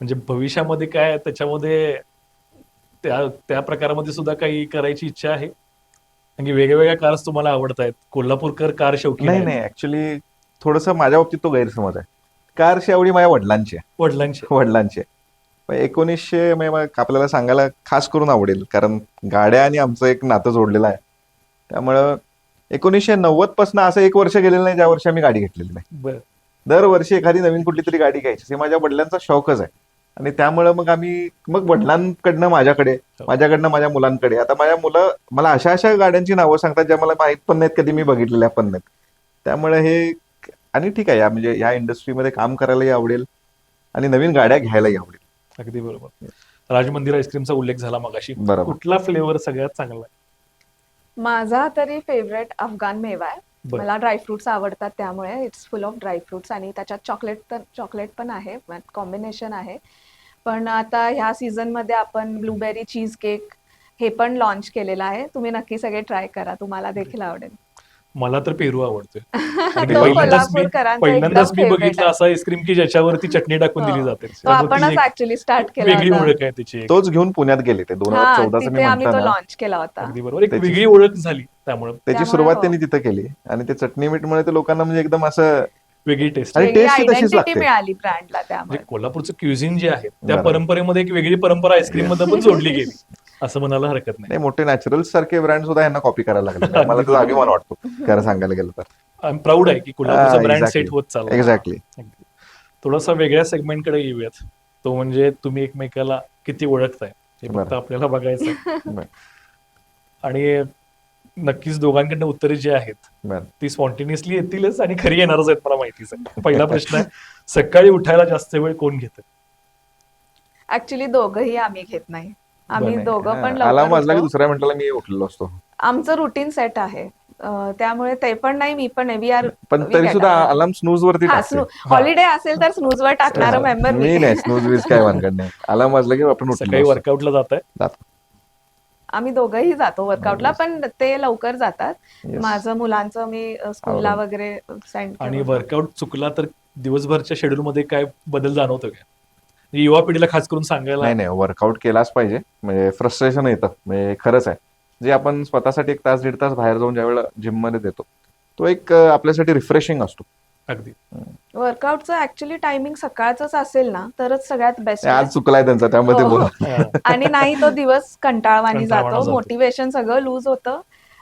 म्हणजे भविष्यामध्ये काय त्याच्यामध्ये त्या प्रकारामध्ये सुद्धा काही करायची इच्छा आहे? कारण वेगवेगळ्या कार्स तुम्हाला आवडत आहेत. कोल्हापूरकर कार शौकीन आहेत. नाही ऍक्च्युली थोडंसं माझ्या बाबतीत तो गैरसमज आहे. कारची आवडी माझ्या वडिलांची आहे. वडिलांची आहे. 1900 म्हणजे आपल्याला सांगायला खास करून आवडेल कारण गाड्या आणि आमचं एक नातं जोडलेलं आहे. त्यामुळं 1990 पासून असं एक वर्ष गेलेलं नाही ज्या वर्षी आम्ही गाडी घेतलेली नाही. बरं. दरवर्षी एखादी नवीन कुठली तरी गाडी घ्यायची हे माझ्या वडिलांचा शौकच आहे. आणि त्यामुळे मग आम्ही मग वडिलांकडनं माझ्याकडनं माझ्या मुलांकडे. आता माझ्या मुलं मला अशा अशा गाड्यांची नावं सांगतात ज्या मला माहित पण नाहीत, कधी मी बघितलेल्या पण नाहीत. त्यामुळे हे आणि ठीक आहे, म्हणजे या इंडस्ट्रीमध्ये काम करायलाही आवडेल आणि नवीन गाड्या घ्यायलाही आवडेल. अगदी बरोबर. राजमंदिर आईस्क्रीमचा उल्लेख झाला मगाशी. बरोबर. कुठला फ्लेवर सगळ्यात चांगला आहे? माझा तरी फेवरेट अफगाण मेवा आहे. बरं. मला ड्रायफ्रुट्स आवडतात, त्यामुळे इट्स फुल ऑफ ड्रायफ्रुट्स आणि त्याच्यात चॉकलेट पण आहे, कॉम्बिनेशन आहे. पण आता ह्या सीझन मध्ये आपण ब्लूबेरी चीज केक हे पण लॉन्च केलेलं आहे. तुम्ही नक्की सगळे ट्राय करा, तुम्हाला देखील आवडेल. मला तर पेरू आवडतोय. आणि तो पहिल्यांदाच मी कोल्हापूरकरांचा एकदम बघितलं favorite असा आईस्क्रीम की ज्याच्यावरती चटणी टाकून दिली जाते. तो त्यामुळे ती आपणच एक ऍक्च्युली स्टार्ट केला वेगळी होता. ओळख आहे त्याची एक. तोच घेऊन पुण्यात गेले ते 2014चं मी तिथे आम्ही तो म्हटलं ना, लॉन्च केला होता. अगदी बरोबर. एक त्याची- वेगळी ओळख झाली त्यामुळे त्याची त्यामुळे सुरुवात हो. त्यांनी तिथं केली आणि ते चटणी मीठमुळे ते लोकांना म्हणजे एकदम असं वेगळी टेस्ट. आणि वेगळी taste ही तशीच आयडेंटिटी लागते. मिळाली ब्रँडला, म्हणजे त्यामुळे कोल्हापूरचं क्युझिन जे आहे त्या बरोबर. परंपरेमध्ये एक वेगळी परंपरा आईस्क्रीम मध्ये पण जोडली गेली असं म्हणायला हरकत नाही. नाही, मोठे नॅचरल्स सारखे ब्रँड सुद्धा यांना कॉपी करायला लागले. मला त्याचा अभिमान वाटतो खरं सांगायला गेलं तर. आय एम प्राऊड आहे की कोल्हापूरचा हा, ब्रँड exactly. सेट होत चालला. एक्झॅक्टली. अगदी. थोडासा वेगळ्या सेगमेंटकडे येऊयात. तो म्हणजे तुम्ही एकमेकाला किती ओळखताय हे फक्त बरं. आपल्याला बघायचं आहे. बरं. आणि नक्कीच दोघांकडनं उत्तरे जी आहेत बरं. ती स्पॉन्टेनियसली येतीलच आणि खरी येणारच आहेत, मला माहितीच आहे. पहिला प्रश्न आहे, सकाळी उठायला जास्त वेळ कोण घेतं? ऍक्च्युली दोघंही आम्ही घेत नाही. आम्ही बरं. दोघं पण आला लवकर वाजला की उठतो. दुसऱ्या मिनिटाला मी उठलेलो असतो. आमचं रुटीन सेट आहे. त्यामुळे ते पण नाही, मी पण नाही. वी आर पण तरी सुद्धा अलार्म स्नूज वरती हा टाकते. हॉलिडे असेल तर स्नूजवर टाकणारं मेंबर मी नाही, स्नूज वीज काय वानगड नाही. अलार्म वाजला की आपण सकाळी उठलो वर्कआउटला जात आहे? जातो. आम्ही दोघंही जातो वर्कआउटला, Yes. पण ते लवकर जातात. Yes. माझं मुलांचं मी स्कूलला आवडतं. वगैरे सेंड आणि वर्कआउट चुकला तर दिवसभरच्या शेड्यूल मध्ये काय बदल जाणवतो का? म्हणजे युवा पिढीला खास करून सांगायला नाही नाही, वर्कआउट केलाच पाहिजे. म्हणजे फ्रस्ट्रेशन येतं, म्हणजे खरंच आहे. जे आपण स्वतःसाठी 1 तास 1.5 तास बाहेर जाऊन ज्यावेळेला जिम मध्ये देतो, तो एक आपल्यासाठी रिफ्रेशिंग असतो. अगदी. वर्कआउटचं ऍक्च्युली टायमिंग सकाळचंच असेल ना तरच सगळ्यात बेस्ट. आज चुकलाय त्यांचा, त्यामध्ये हो. बोला. हा. आणि नाही तो दिवस कंटाळवाणी कंटाळवाणा जातो, जातो. मोटिवेशन सगळं लूज होतं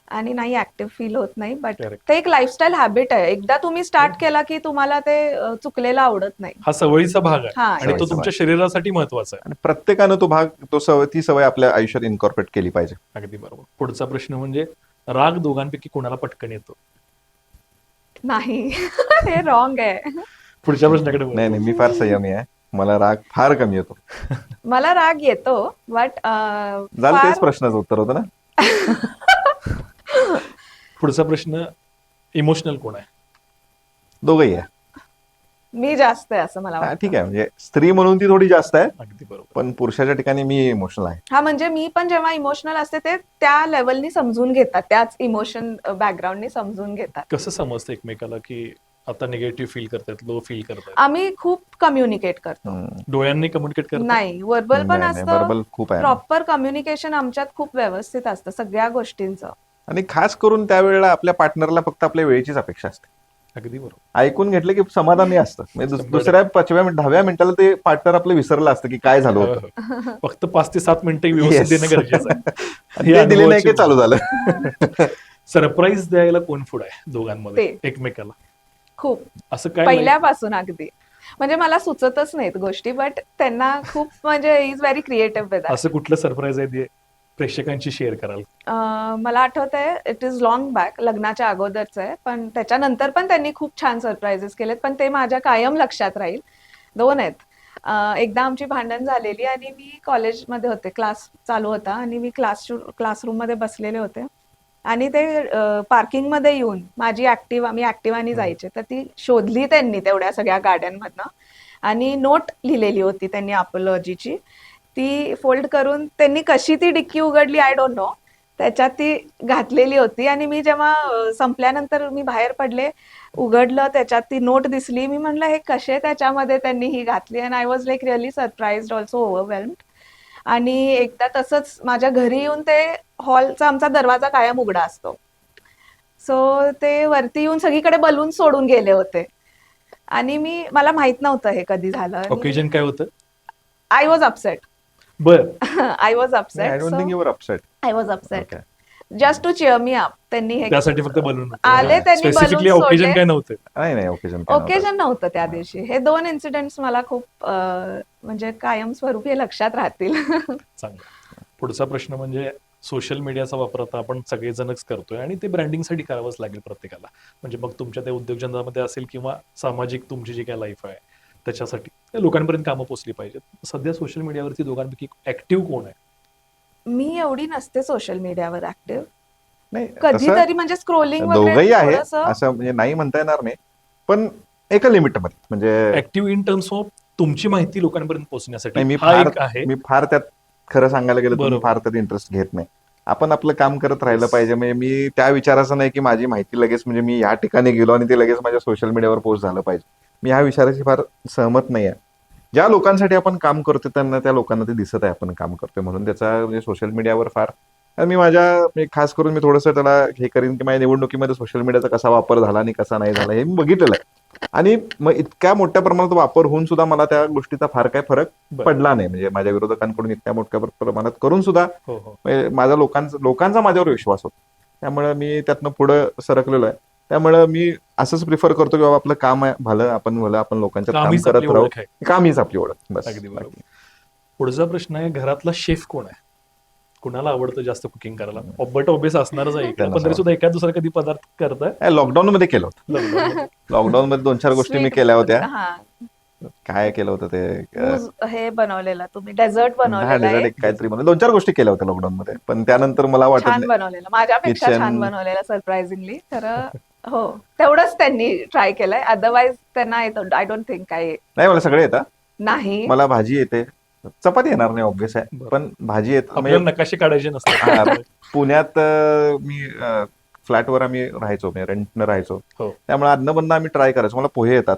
आणि नाही ऍक्टिव्ह फील होत नाही. But Correct. ते एक लाईफस्टाईल हॅबिट आहे. एकदा तुम्ही स्टार्ट केला की तुम्हाला ते चुकलेलं आवडत नाही. हा सवयीचा भाग आहे हा, आणि तो सवयीचा तुमच्या शरीरासाठी महत्वाचा आहे. आणि प्रत्येकानं ती सवय आपल्या आयुष्यात इन्कॉर्पोरेट केली पाहिजे. अगदी बरोबर. पुढचा प्रश्न म्हणजे राग दोघांपैकी कोणाला पटकन येतो? नाही हे रॉंग आहे. पुढच्या प्रश्नाकडे वळू. नाही नाही, मी फार संयमी आहे. मला राग फार कमी येतो. मला राग येतो, बट झालं, तेच प्रश्नाचं उत्तर होतं ना. पुढचा प्रश्न, इमोशनल कोण आहे? दोघंही आहे. मी जास्त आहे असं मला हा, वाटतं. ठीक आहे. म्हणजे स्त्री म्हणून ती थोडी जास्त आहे, अगदी बरोबर. पण पुरुषाच्या ठिकाणी मी इमोशनल आहे. हा, म्हणजे मी पण जेव्हा इमोशनल असते ते त्या लेवलनी समजून घेतात, त्याच इमोशन बॅकग्राऊंडनी समजून घेतात. कसं समजतं एकमेकाला की आता निगेटिव्ह फील करतायत, लो फील करतायत? आम्ही खूप कम्युनिकेट करतो. डोळ्यांनी कम्युनिकेट करतात? नाही, वर्बल पण असतं. व्हर्बल खूप आहे. प्रॉपर कम्युनिकेशन आमच्यात खूप व्यवस्थित असतं सगळ्या गोष्टींचं. आणि खास करून त्यावेळेला आपल्या पार्टनरला फक्त आपल्या वेळेचीच अपेक्षा असते. अगदी बरोबर. ऐकून घेतलं की समाधानी असतं. म्हणजे 100%. दुसऱ्या 5व्या 10व्या मिनिटाला ते पार्टनर आपलं विसरलं असतं की काय झालं होतं. फक्त 5 ते 7 मिनिटं व्यवस्थित Yes. देणं गरजेचं आहे. आणि ते दिले नाही की चालू झालं. सरप्राईज द्यायला कोण पुढे आहे दोघांमध्ये ते. एकमेकाला? खूप असं काय पहिल्यापासून अगदी. म्हणजे मला सुचतच नाहीत गोष्टी, बट त्यांना खूप म्हणजे is very creative with that. असं कुठलं सरप्राईज आहे ते प्रेक्षकांची शेअर कराल? मला आठवतंय, इट इज लॉंग बॅक, लग्नाच्या अगोदरचं आहे, पण त्याच्यानंतर पण त्यांनी खूप छान सरप्राईजेस केलेत, पण ते माझ्या कायम लक्षात राहील. 2 आहेत. एकदा आमची भांडण झालेली आणि मी कॉलेजमध्ये होते, क्लास चालू होता आणि मी क्लासरूम मध्ये बसलेले होते आणि ते पार्किंगमध्ये येऊन माझी मी ऍक्टिव्हानी जायचे, तर ती शोधली त्यांनी तेवढ्या सगळ्या गाड्यांमधनं आणि नोट लिहिलेली होती त्यांनी अपोलॉजीची. ती फोल्ड करून त्यांनी कशी ती डिक्की उघडली आय डोंट नो, त्याच्यात ती घातलेली होती. आणि मी जेव्हा संपल्यानंतर मी बाहेर पडले, उघडलं, त्याच्यात ती नोट दिसली. मी म्हणलं हे कसे त्याच्यामध्ये त्यांनी ही घातली, and I was like really surprised, also overwhelmed. आणि एकदा तसंच माझ्या घरी येऊन, ते हॉलचा आमचा दरवाजा कायम उघडा असतो, सो ते वरती येऊन सगळीकडे बलून सोडून गेले होते आणि मला माहित नव्हतं हे कधी झालं. ओकेजन काय होतं? I was upset. बर. I was I upset. Don't think you were upset. I was upset. Just to cheer me up त्यांनी हे त्यासाठी फक्त बलून आले, त्यांनी स्पेसिफिकली balloons ओकेजन सोडले. काय नव्हते. नाही ओकेजन ओकेजन नव्हतं त्या दिवशी. हे 2 इन्सिडेंट्स मला खूप म्हणजे कायमस्वरूपी हे लक्षात राहतील. चांगलं. पुढचा प्रश्न म्हणजे सोशल मीडियाचा वापर आता आपण सगळेजणच करतोय आणि ते ब्रँडिंगसाठी करावंच लागेल प्रत्येकाला. म्हणजे मग तुमच्या त्या उद्योगधंद्यामध्ये असेल किंवा सामाजिक तुमची जी काय लाईफ आहे त्याच्यासाठी त्या लोकांपर्यंत कामं पोचली पाहिजेत. सध्या सोशल मीडियावरती दोघांपैकी ऍक्टिव्ह कोण आहे? मी एवढी नसते सोशल मीडियावर ऍक्टिव्ह. नाही कधीतरी म्हणजे स्क्रोलिंग दोघंही वगैरे आहे थोडंसं. असं म्हणजे नाही म्हणता येणार नाही, पण एका लिमिटमध्ये म्हणजे ऍक्टिव्ह इन टर्म्स ऑफ तुमची माहिती लोकांपर्यंत पोहोचण्यासाठी नाही, हा एक आहे. मी फार त्यात खरं सांगायला गेलं तर मी बरोबर. फार त्यात इंटरेस्ट घेत नाही. आपण आपलं काम करत राहिलं पाहिजे. म्हणजे मी त्या विचाराचं नाही की माझी माहिती लगेच म्हणजे मी या ठिकाणी गेलो आणि ते लगेच माझ्या सोशल मीडियावर पोस्ट झालं पाहिजे. मी ह्या विचाराशी फार सहमत नाही आहे. ज्या लोकांसाठी आपण काम करतो त्यांना त्या लोकांना ते दिसत आहे आपण काम करतोय म्हणून त्याचा म्हणजे सोशल मीडियावर फार आणि मी माझ्या म्हणजे खास करून मी थोडंसं त्याला हे करीन की माझ्या निवडणुकीमध्ये सोशल मीडियाचा कसा वापर झाला आणि कसा नाही झाला हे मी बघितलेलं आहे. आणि मग इतक्या मोठ्या प्रमाणात वापर होऊन सुद्धा मला त्या गोष्टीचा फार काय फरक बरं. पडला नाही. म्हणजे माझ्या विरोधकांकडून इतक्या मोठ्या प्रमाणात करून सुद्धा हो हो म्हणजे माझा लोकांचा माझ्यावर विश्वास होता. त्यामुळे मी त्यातनं पुढे सरकलेलो आहे. त्यामुळे मी असंच प्रिफर करतो की बाबा आपलं काम आहे भलं आपण लोकांच्या काम कामीच करत आपली राहू. ओळख आहे. कामीच आपली ओळख बस. अगदी बरोबर. पुढचा प्रश्न आहे घरातला शेफ कोण आहे? कुणाला आवडतं जास्त कुकिंग करायला? बट ऑब्वियस असणारच आहे इकडे, पण तरी सुद्धा एका दुसरा कधी पदार्थ करताय? लॉकडाऊन मध्ये केलं होतं. लॉकडाऊन मध्ये 2-4 गोष्टी मी Sweet केल्या होत्या. हा. काय केलं होतं ते मूज हे बनवलेला तुम्ही, डेझर्ट बनवलेला डेझर्ट आहे. एक काहीतरी 2-4 गोष्टी केल्या होत्या लॉकडाऊन मध्ये. पण त्यानंतर मला वाटत छान नाही बनवलेला, माझ्यापेक्षा Kitchen- छान बनवलेला सरप्राइझिंगली. तर हो, तेवढंच त्यांनी ट्राय केलंय. अदरवाईज त्यांना येतं, आय डोंट थिंक काय नाही मला सगळे येतं. नाही. मला भाजी येते, चपाती येणार नाही ऑब्व्हियस आहे, बरं. पण भाजी येत आपल्याला नकाशे काढायचे नसतात. हा, पुण्यात मी फ्लॅटवर आम्ही राहायचो म्हणजे रेंटनं राहायचो. हो. त्यामुळे अदनबदन आम्ही ट्राय करायचो. मला पोहे येतात,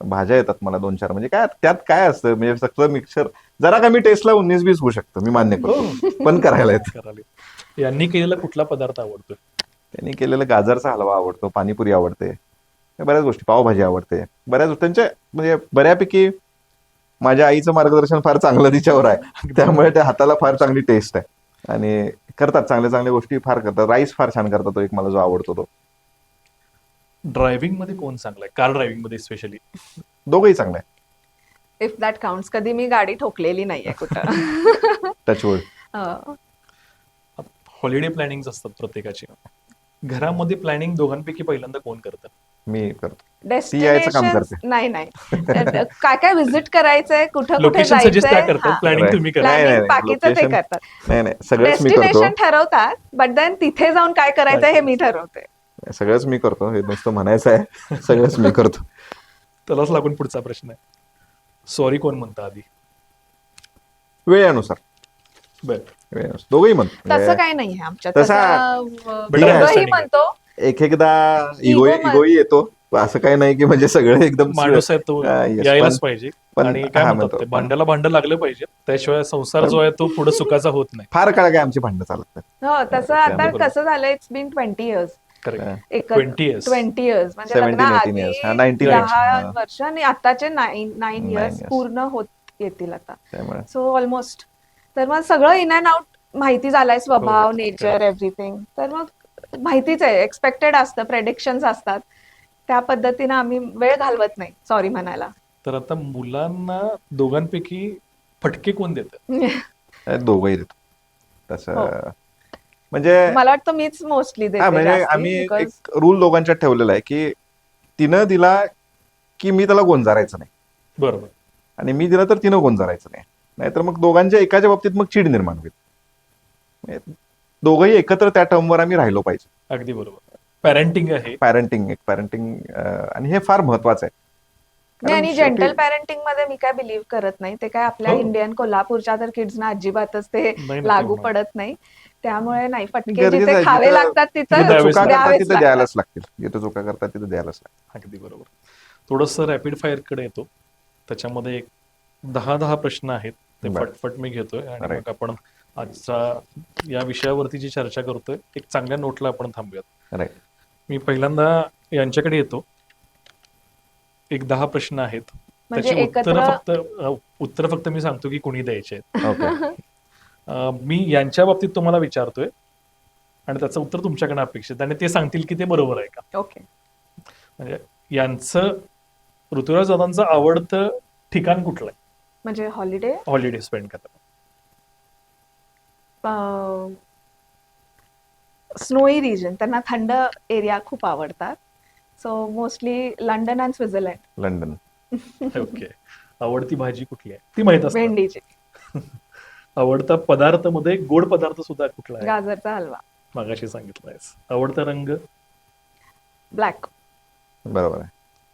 भाज्या येतात मला 2-4. म्हणजे काय त्यात काय असतं म्हणजे सगळं मिक्सर जरा कमी टेस्टला 19-20 होऊ शकतं मी मान्य हो. करतो, पण करायला येतं. करायला. यांनी केलेला कुठला पदार्थ आवडतोय? त्यांनी केलेलं गाजरचा हलवा आवडतो, पाणीपुरी आवडते, बऱ्याच गोष्टी, पावभाजी आवडते, बऱ्याच गोष्टी त्यांच्या म्हणजे बऱ्यापैकी माझ्या आईचं मार्गदर्शन फार चांगलं तिच्यावर आहे. त्यामुळे त्या हाताला फार चांगली टेस्ट आहे आणि करतात चांगल्या चांगल्या गोष्टी फार करतात. राईस फार छान करतात, तो एक मला जो आवडतो तो. ड्रायव्हिंग मध्ये कोण चांगला आहे? कार ड्रायव्हिंग मध्ये स्पेशली? दोघंही चांगलं आहे. If that counts. कधी मी गाडी ठोकलेली नाहीये कुठं. टचवूड. हॉलिडे प्लॅनिंग असतात प्रत्येकाची. घरामध्ये प्लॅनिंग दोघांपैकी पहिल्यांदा कोण करतं? मी करतो. ती यायचं काम डेस्टिनेशन करते. नाही काय काय व्हिजिट करायचंय, कुठं कुठे लोकेशन सजेस्ट त्या जायचंय, करतात, प्लॅनिंग Right. तुम्ही करा. नाही, प्लॅनिंग नाही, बाकीचं ते location- करतात. नाही सगळंच मी करतो. डेस्टिनेशन ठरवतात, बट देन तिथे जाऊन काय करायचं हे मी ठरवते. सगळंच मी करतो, हे नुसतं म्हणायचं आहे. सगळंच मी करतो. त्यालाच लागून पुढचा प्रश्न आहे, सॉरी कोण म्हणतं आधी? वेळेनुसार बरं. दोघंही म्हणतो. तसं म्हणजे काही नाहीये आमच्यात. तसा- Better दोघंही understanding म्हणतो. एकदा Ego इगोही येतो. असं काही नाही की म्हणजे सगळं एकदम माणूस आहे तो yes, यायलाच पण- पाहिजे. पण आणि काय हा म्हणतात म्हणतो, ते, पण- भांड्याला भांडं लागलं पाहिजे, त्याशिवाय संसार जो आहे तो पुढे सुखाचा होत नाही. फार काळ काय आमची भांडणं चालत नाही. हो, तसं आता त्यामुळे- कसं झालंय, इट्स बीन 20 इयर्स. करेक्ट. एक 20 years. 20 इयर्स म्हणजे 17-18 years. हा, 19 लग्नाआधी years. 10 हा. वर्ष आणि आताचे 9 9 इयर्स years. पूर्ण होत येतील आता. त्यामुळे सो ऑलमोस्ट. तर मग सगळं इन अँड आउट माहिती झालाय, स्वभाव, हो, नेचर, एव्हरीथिंग. तर मग माहितीच आहे, एक्सपेक्टेड असतं, प्रेडिक्शन्स असतात. त्या पद्धतीनं आम्ही वेळ घालवत नाही सॉरी म्हणायला. तर आता मुलांना दोघांपैकी फटके कोण देतं? दोघंही देतो तसं. हो. म्हणजे मला वाटतं मीच मोस्टली हा म्हणजे आम्ही एक रूल दोघांच्यात ठेवलेला आहे की तिनं दिला की मी त्याला गोंजारायचं नाही बरोबर. आणि मी दिला तर तिनं गोंजारायचं नाही. नाहीतर मग दोघांच्या एकाच्या बाबतीत मग चीड निर्माण होईल. म्हणजे दोघंही एकत्र त्या टर्मवर आम्ही राहिलो पाहिजे. अगदी बरोबर. पॅरेंटिंग आहे. पॅरेंटिंग आणि हे फार महत्वाचं आहे. नाही, आणि कारण जेंटल शेवटी- पॅरेंटिंग मध्ये मी काय बिलीव्ह करत नाही. ते काय आपल्या हो. इंडियन कोल्हापूरच्या तर किड्सना अजिबातच ते नाही, लागू नाही. पडत नाही. त्यामुळे नाही, फटके गरजेचं जिथे आहे, खावे जिथं- लागतात तिथं जिथं द्यावेच चुका करतात द्यावेच तिथे लागतात. द्यायलाच लागतील. जिथे चुका करतात तिथे द्यायलाच लागतील. अगदी बरोबर. थोडंसं रॅपिड फायर कडे येतो. त्याच्यामध्ये एक 10 प्रश्न आहेत, ते बरं. फटफट मी घेतोय आणि Right. मग आपण आजचा या विषयावरती जी चर्चा करतोय एक चांगल्या नोटला आपण थांबूयात. राईट. मी पहिल्यांदा यांच्याकडे येतो. एक 10 प्रश्न आहेत, म्हणजे त्याची एकत्र उत्तर फक्त मी सांगतो की कुणी द्यायचे आहेत. ओके. मी यांच्या बाबतीत तुम्हाला विचारतोय, आणि त्याचं उत्तर तुमच्याकडे अपेक्षित आहे आणि ते सांगतील की ते बरोबर आहे का. ओके. म्हणजे यांचं ऋतुराज दादांचं आवडतं ठिकाण कुठलं आहे म्हणजे हॉलिडे हॉलिडे स्पेंड करायला. स्नोई रिजन, त्यांना थंड एरिया खूप आवडतात. So mostly London and Switzerland. London. Okay. आवडती भाजी कुठली आहे ती माहित असतं. भेंडीची. आवडता पदार्थ मध्ये गोड पदार्थ सुद्धा कुठला आहे गाजरचा हलवा. मागाशी सांगितलंयस. आवडता रंग, ब्लॅक. बरोबर आहे.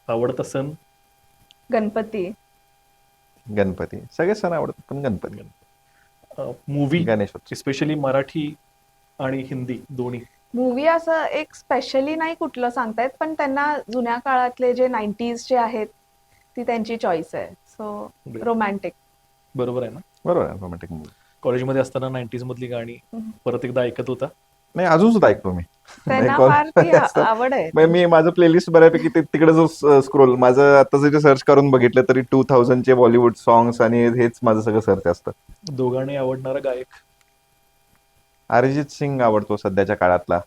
आवडता सण, गणपती. गणपती. सगळे सण आवडतात पण गणपती. मूवी गणेशोत्सव. स्पेशली मराठी आणि हिंदी दोन्ही. मूवी असं एक स्पेशली नाही कुठलं सांगतायत, पण त्यांना जुन्या काळातले जे 90s चे आहेत ती त्यांची चॉईस आहे. So romantic. बरोबर आहे ना. बरोबर आहे. Romantic movie. कॉलेजमध्ये असताना 90s मधली गाणी परत एकदा ऐकत होता. नाही अजून सुद्धा ऐकतो मी. त्यांना नाही, फार ती असतं. आवड आहे. मग मी माझं प्लेलिस्ट बऱ्यापैकी तिकडे जो स्क्रोल माझं आता जे सर्च करून बघितलं तरी 2000 चे बॉलिवूड सॉंग्स आणि हेच माझं सगळं सर्च असतं. दोघांनी आवडणारा गायक, अरिजित सिंग आवडतो सध्याच्या काळातला.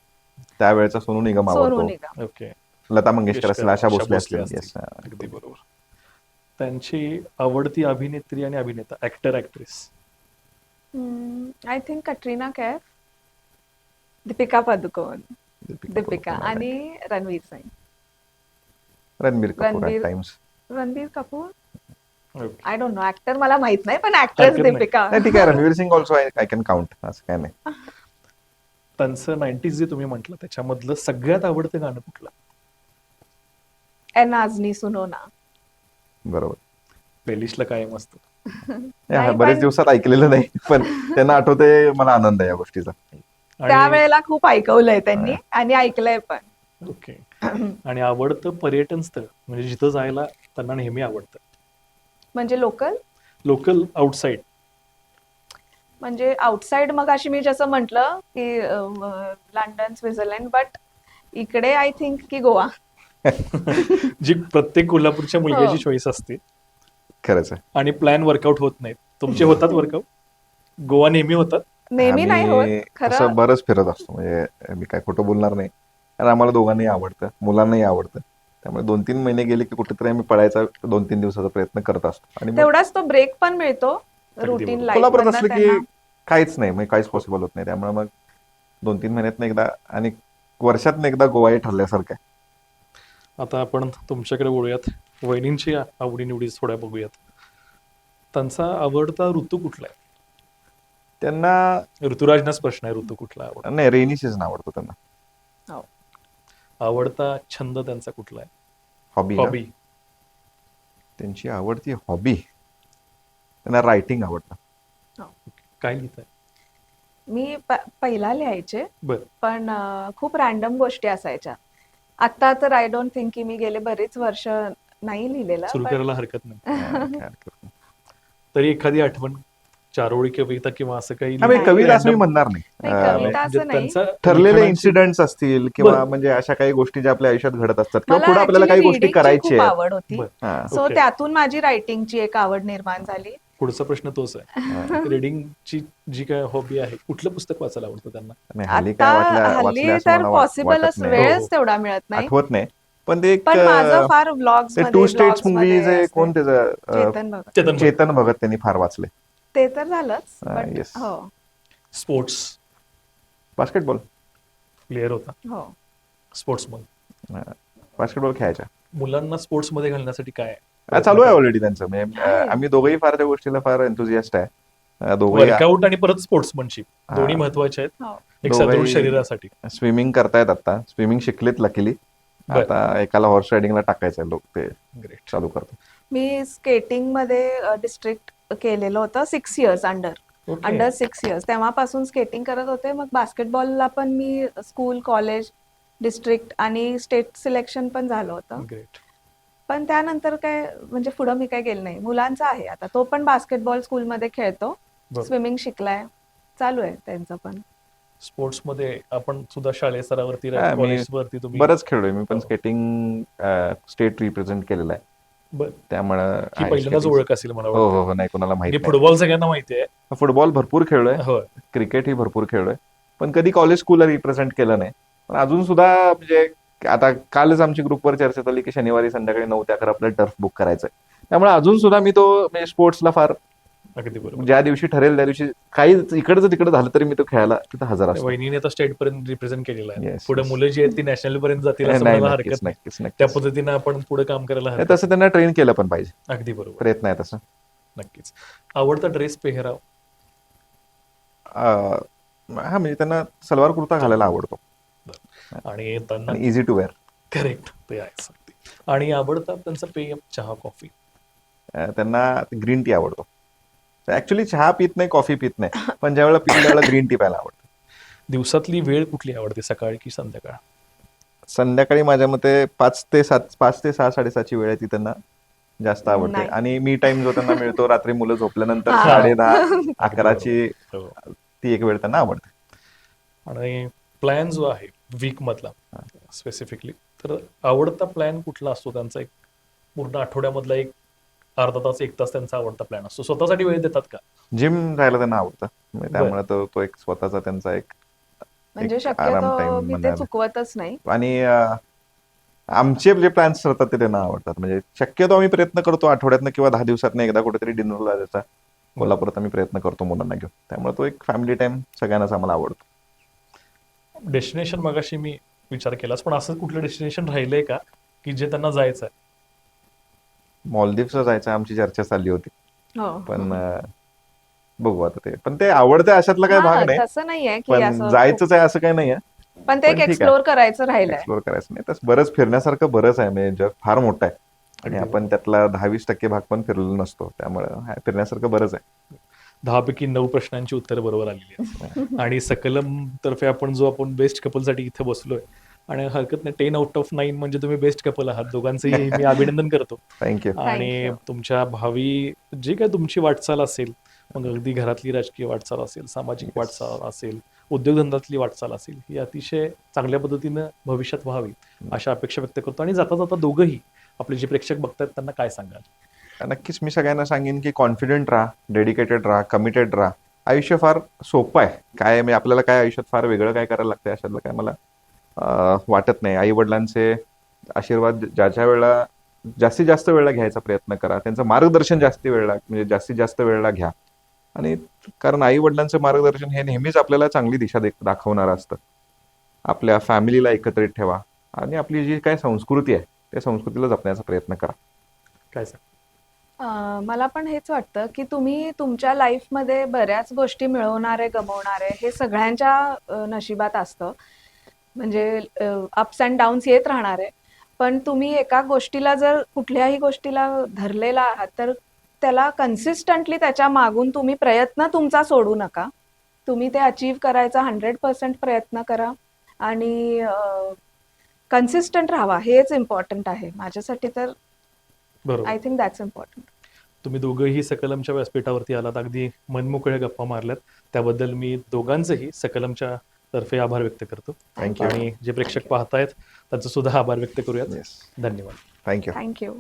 त्यावेळेचा सोनू निगम सोनू आवडतो. निगम. ओके. लता मंगेशकर असेल, आशा भोसले भोसले असतील. असतील. Yes. अगदी बरोबर. त्यांची आवडती अभिनेत्री आणि अभिनेता, actor actress. I think Katrina Kaif, Deepika Padukone, Deepika Kapoor. आणि Ranveer Singh. Ranbir Kapoor Ranbir- at times. Ranbir Kapoor. Okay. I don't know, actor मला माहित नाही, पण ऍक्ट्रेस Actor नाही. दीपिका. नाही ठीक आहे. Ranveer sing also I can count. असं काय नाही. त्यांचं 90s जे तुम्ही म्हटलं त्याच्यामधलं सगळ्यात आवडतं गाणं कुठलं. ए नाजनी सुनो ना. बरोबर. प्लेलिस्टला कायम असतं. नाही, बरेच पण- दिवसात ऐकलेलं नाही पण त्यांना आठवते. मला आनंद आहे या गोष्टीचा. त्यावेळेला खूप ऐकवलंय त्यांनी आणि ऐकलंय पण. ओके. आणि आवडतं पर्यटन स्थळ म्हणजे जिथं जायला त्यांना नेहमी आवडतं. म्हणजे लोकल, लोकल, आउटसाइड. म्हणजे आउटसाइड मग अशी मी जसं म्हटलं की लंडन, स्वित्झर्लंड, बट इकडे आय थिंक की गोवा. जी प्रत्येक कोल्हापूरच्या मुलग्याची हो. चॉईस असते खरंच आहे. आणि प्लॅन वर्कआउट होत नाहीत. तुमचे होतात वर्कआउट. गोवा नेहमी होतात. नेहमी नाही आम्ही होत खरं. असं बरंच फिरत असतो. म्हणजे मी काय खोटं बोलणार नाही. कारण आम्हाला दोघांनाही आवडतं, मुलांनाही आवडतं. त्यामुळे 2-3 महिने गेले की कुठेतरी आम्ही पळायचा 2-3 दिवसाचा प्रयत्न करत असतो. आणि मग तेवढाच तो ब्रेक पण मिळतो रुटीन बरोबर. लाईफ. कोल्हापुरात असलं की काहीच नाही, म्हणजे काहीच पॉसिबल होत नाही. त्यामुळे मग 2-3 महिन्यातनं एकदा आणि वर्षातनं एकदा गोवाही ठरल्यासारखं आहे. आता आपण तुमच्याकडे बोलूयात. वहिनींची आवडीनिवडी थोड्या बघूयात. त्यांचा आवडता ऋतू कुठला आहे. त्यांना ऋतुराजनाच प्रश्न आहे, ऋतू कुठला आवडतो. नाही रेनी सीझन आवडतो त्यांना. आवडता छंद त्यांचा कुठला आहे. हॉबी. हॉबी. त्यांची आवडती हॉबी त्यांना रायटिंग आवडतं. काय लिहिताय. मी पहिला लिहायचे बर. पण खूप रॅन्डम गोष्टी असायच्या. आता तर आय डोंट थिंक की मी गेले बरेच वर्ष नाही लिहिलेलं. सुरू but करायला हरकत नाही. काय हरकत नाही. तरी एखादी आठवण, चारोळी कविता किंवा असं काही हा, म्हणजे कविता असं मी random- म्हणणार नाही, नाही. कविता म्हणजे असं नाही. त्यांचा ठरलेले लिखाणाची- इन्सिडेंट्स असतील किंवा बरं. म्हणजे अशा काही गोष्टी ज्या आपल्या आयुष्यात घडत असतात किंवा मला पुढे आपल्याला काही actually गोष्टी reading ची करायची खूप आहेत. आवड होती. बरं. हा. So Okay. त्यातून माझी रायटिंगची एक आवड निर्माण झाली. पुढचा प्रश्न तोच आहे. रिडिंगची जी काय हॉबी आहे, कुठलं पुस्तक वाचायला आवडतं त्यांना. नाही, हल्ली आता काय वाचलं हल्ली असं तर मला पॉसिबलच वाटत नाही. हो, हो. वेळच तेवढा मिळत नाही. आठवत नाही. पण ते एक पण माझं फार व्लॉग्स ते मध्ये 2 स्टेट्स blogs मूवी मध्ये जे असते. कोण त्याचं चेतन भगत. चेतन. चेतन भगत त्यांनी फार वाचले. ते तर झालंच. हा, but yes. हो स्पोर्ट्स बास्केटबॉल. प्लेअर होता. हो स्पोर्ट्समन. बास्केटबॉल खेळायचा. मुलांना स्पोर्ट्स मध्ये घालण्यासाठी काय चालू आहे ऑलरेडी त्यांचं. म्हणजे आहे. आम्ही दोघंही फार त्या गोष्टीला फार एन्थुझियास्ट आहे. दोघंही वर्कआउट आणि परत स्पोर्ट्समनशिप हा. दोन्ही महत्वाचे आहेत. हो. एक सदृढ दोघंही- शरीरासाठी. स्विमिंग करतायत आता. स्विमिंग शिकलेत लकीली. बरं. आता एकाला हॉर्स रायडिंगला टाकायचंय. लोक ते ग्रेट. चालू करतात. मी स्केटिंग मध्ये डिस्ट्रिक्ट केलेलं होतं 6 इयर्स अंडर 6 इयर्स. तेव्हापासून स्केटिंग करत होते. मग बास्केटबॉलला पण मी स्कूल, कॉलेज, डिस्ट्रिक्ट आणि स्टेट सिलेक्शन पण झालं होतं. ग्रेट. पण त्यानंतर काय म्हणजे पुढं मी काय गेलं नाही. मुलांचा आहे आता, तो पण बास्केटबॉल स्कूलमध्ये खेळतो. बरं. स्विमिंग शिकलाय, चालू आहे त्यांचं पण. स्पोर्ट्समध्ये आपण सुद्धा शालेय स्तरावरती हा, मी कॉलेजवरती तुम्ही बरंच खेळलोय. मी पण हो. स्केटिंग स्टेट रिप्रेझेंट केलेलं आहे. बरं. त्यामुळं ही आहे पहिल्यांदाच skating. ओळख असेल मला हो हो वाटतं. हो. नाही कोणाला म्हणजे माहिती फुटबॉल सगळ्यांना माहिती आहे. फुटबॉल भरपूर खेळलोय. होय. क्रिकेट ही भरपूर खेळलोय. पण कधी कॉलेज स्कूलला रिप्रेझेंट केलं नाही. पण अजून सुद्धा म्हणजे आता कालच आमची ग्रुपवर चर्चा झाली की शनिवारी संध्याकाळी 9 ते 11 आपल्याला टर्फ बुक करायचं आहे. त्यामुळे अजून सुद्धा मी तो म्हणजे स्पोर्ट्सला फार अगदी बरोबर. ज्या दिवशी ठरेल त्या दिवशी काही इकडचं तिकडे झालं तरी मी तो खेळायला तिथं हजर असतो. वहिनीने आता स्टेट पर्यंत रिप्रेझेंट केलेलं आहे. Yes, पुढे yes. मुलं जी आहेत ती नॅशनल पर्यंत जातील असं नाही, मला नक्कीच हरकत नाही. नक्कीच त्या नक्कीच पद्धतीने आपण पुढे काम करायला नाही, हरकत तसं त्यांना ट्रेन केलं पण पाहिजे. नाही. अगदी बरोबर. प्रयत्न आहे तसं. नक्कीच. आवडता ड्रेस पेहराव? हा म्हणजे त्यांना सलवार कुर्ता घालायला आवडतो आणि त्यांना आणि इझी टू वेअर. करेक्ट ते आहे अगदी. आणि आवडता त्यांचा पेय चहा कॉफी? त्यांना ग्रीन टी आवडतो. ऍक्च्युली चहा पित नाही, कॉफी पित नाही, पण ज्यावेळेला पित त्यावेळेला ग्रीन टी प्यायला आवडतं. दिवसातली वेळ कुठली आवडते, सकाळ की संध्याकाळ? संध्याकाळी माझ्या मते 5 ते 6 साडेसातची वेळ आहे ती त्यांना जास्त आवडते. नाही. आणि मी टाइम जो त्यांना मिळतो रात्री मुलं झोपल्यानंतर हा. 10:30 11ची हो. ती एक वेळ त्यांना आवडते. आणि प्लॅन जो आहे वीक मधला स्पेसिफिकली, तर आवडता प्लॅन कुठला असतो त्यांचा? एक पूर्ण आठवड्यामधला एक अर्धा तास 1 तास त्यांचा आवडता प्लॅन असतो. स्वतःसाठी वेळ देतात का? जिम जायला त्यांना आवडतं. म्हणजे त्यामुळे तो एक स्वतःचा त्यांचा एक म्हणजे एक आराम शक्यतो time मी ते म्हणायला. चुकवतच नाही. आणि आमचे जे प्लॅन्स ठरतात ते त्यांना आवडतात. म्हणजे शक्यतो आम्ही प्रयत्न करतो आठवड्यातनं किंवा 10 दिवसातनं एकदा कुठेतरी डिनरला जायचा. कोल्हापुरात आम्ही प्रयत्न करतो मुलांना घेऊन. त्यामुळे तो एक फॅमिली टाइम सगळ्यांनाच आम्हाला आवडतो. डेस्टिनेशन मगाशी मी विचार केलाच, पण असं कुठलं डेस्टिनेशन राहिलंय का की जे त्यांना जायचं आहे? मॉलदीव्सला जायचं आमची चर्चा चालली होती, हो. पण बघू आता ते. पण ते आवडतं अशातला काही भाग हा, नाही, तसं नाहीये की पण असं जायचंच आहे असं काही नाहीये. पण ते एक पण ठीक आहे. एक्सप्लोर करायचं राहिलंय. एक्सप्लोर करायचं नाही तसं बरंच फिरण्यासारखं बरंच आहे. म्हणजे जग फार मोठं आहे आणि अगदी आपण त्यातला 10-20% भाग पण फिरलेलो नसतो. त्यामुळे फिरण्यासारखं बरंच आहे. 10 पैकी 9 प्रश्नांची उत्तरं बरोबर आलेली आहेत. आणि सकलम तर्फे आपण बेस्ट कपल साठी इथे बसलोय आणि हरकत नाही, 10 आउट ऑफ 9 म्हणजे तुम्ही बेस्ट कपल आहात. दोघांचंही मी अभिनंदन करतो. थँक्यू. आणि Thank you. तुमच्या भावी जी काय तुमची वाटचाल असेल, मग अगदी घरातली राजकीय वाटचाल असेल, सामाजिक Yes. वाटचाल असेल, उद्योगधंद्यातली वाटचाल असेल, ही अतिशय चांगल्या पद्धतीनं भविष्यात व्हावी अशा अपेक्षा व्यक्त करतो. आणि जाता जाता दोघंही आपले जे प्रेक्षक बघतात त्यांना काय सांगाल? नक्कीच मी सगळ्यांना सांगेन की कॉन्फिडंट राहा, डेडिकेटेड राहा, कमिटेड राहा. आयुष्य फार सोपं आहे. काय म्हणजे आपल्याला काय आयुष्यात फार वेगळं काय करायला लागतं अशातलं काय मला वाटत नाही. आई वडिलांचे आशीर्वाद ज्याच्या वेळेला जास्तीत जास्त वेळेला घ्यायचा प्रयत्न करा. त्यांचं मार्गदर्शन म्हणजे जास्तीत जास्त वेळेला घ्या. आणि कारण आई वडिलांचं मार्गदर्शन हे नेहमीच आपल्याला चांगली दिशा दाखवणारं असतं. आपल्या फॅमिलीला एकत्रित ठेवा आणि आपली जी काय संस्कृती आहे त्या संस्कृतीला जपण्याचा प्रयत्न करा. काय सांग? मला पण हेच वाटतं की तुम्ही तुमच्या लाईफमध्ये बऱ्याच गोष्टी मिळवणारे गमावणारे हे सगळ्यांच्या नशिबात असतं. म्हणजे अप्स अँड डाऊन्स येत राहणार आहे. पण तुम्ही एका गोष्टीला जर कुठल्याही गोष्टीला धरलेला आहात तर त्याला कन्सिस्टंटली त्याच्या मागून तुम्ही प्रयत्न तुमचा सोडू नका. तुम्ही ते अचीव्ह करायचा 100% प्रयत्न करा आणि कन्सिस्टंट राहावा. हेच इम्पॉर्टंट आहे माझ्यासाठी. तर बरोबर. I think that's important. तुम्ही दोघंही सकलमच्या व्यासपीठावरती आलात, अगदी मनमोकळ्या गप्पा मारल्यात, त्याबद्दल मी दोघांचंही सकलमच्या तर्फे आभार व्यक्त करतो. थँक्यू. आणि जे प्रेक्षक पाहतायत त्यांचा सुद्धा आभार व्यक्त करूयात. येस. धन्यवाद. थँक्यू. थँक्यू.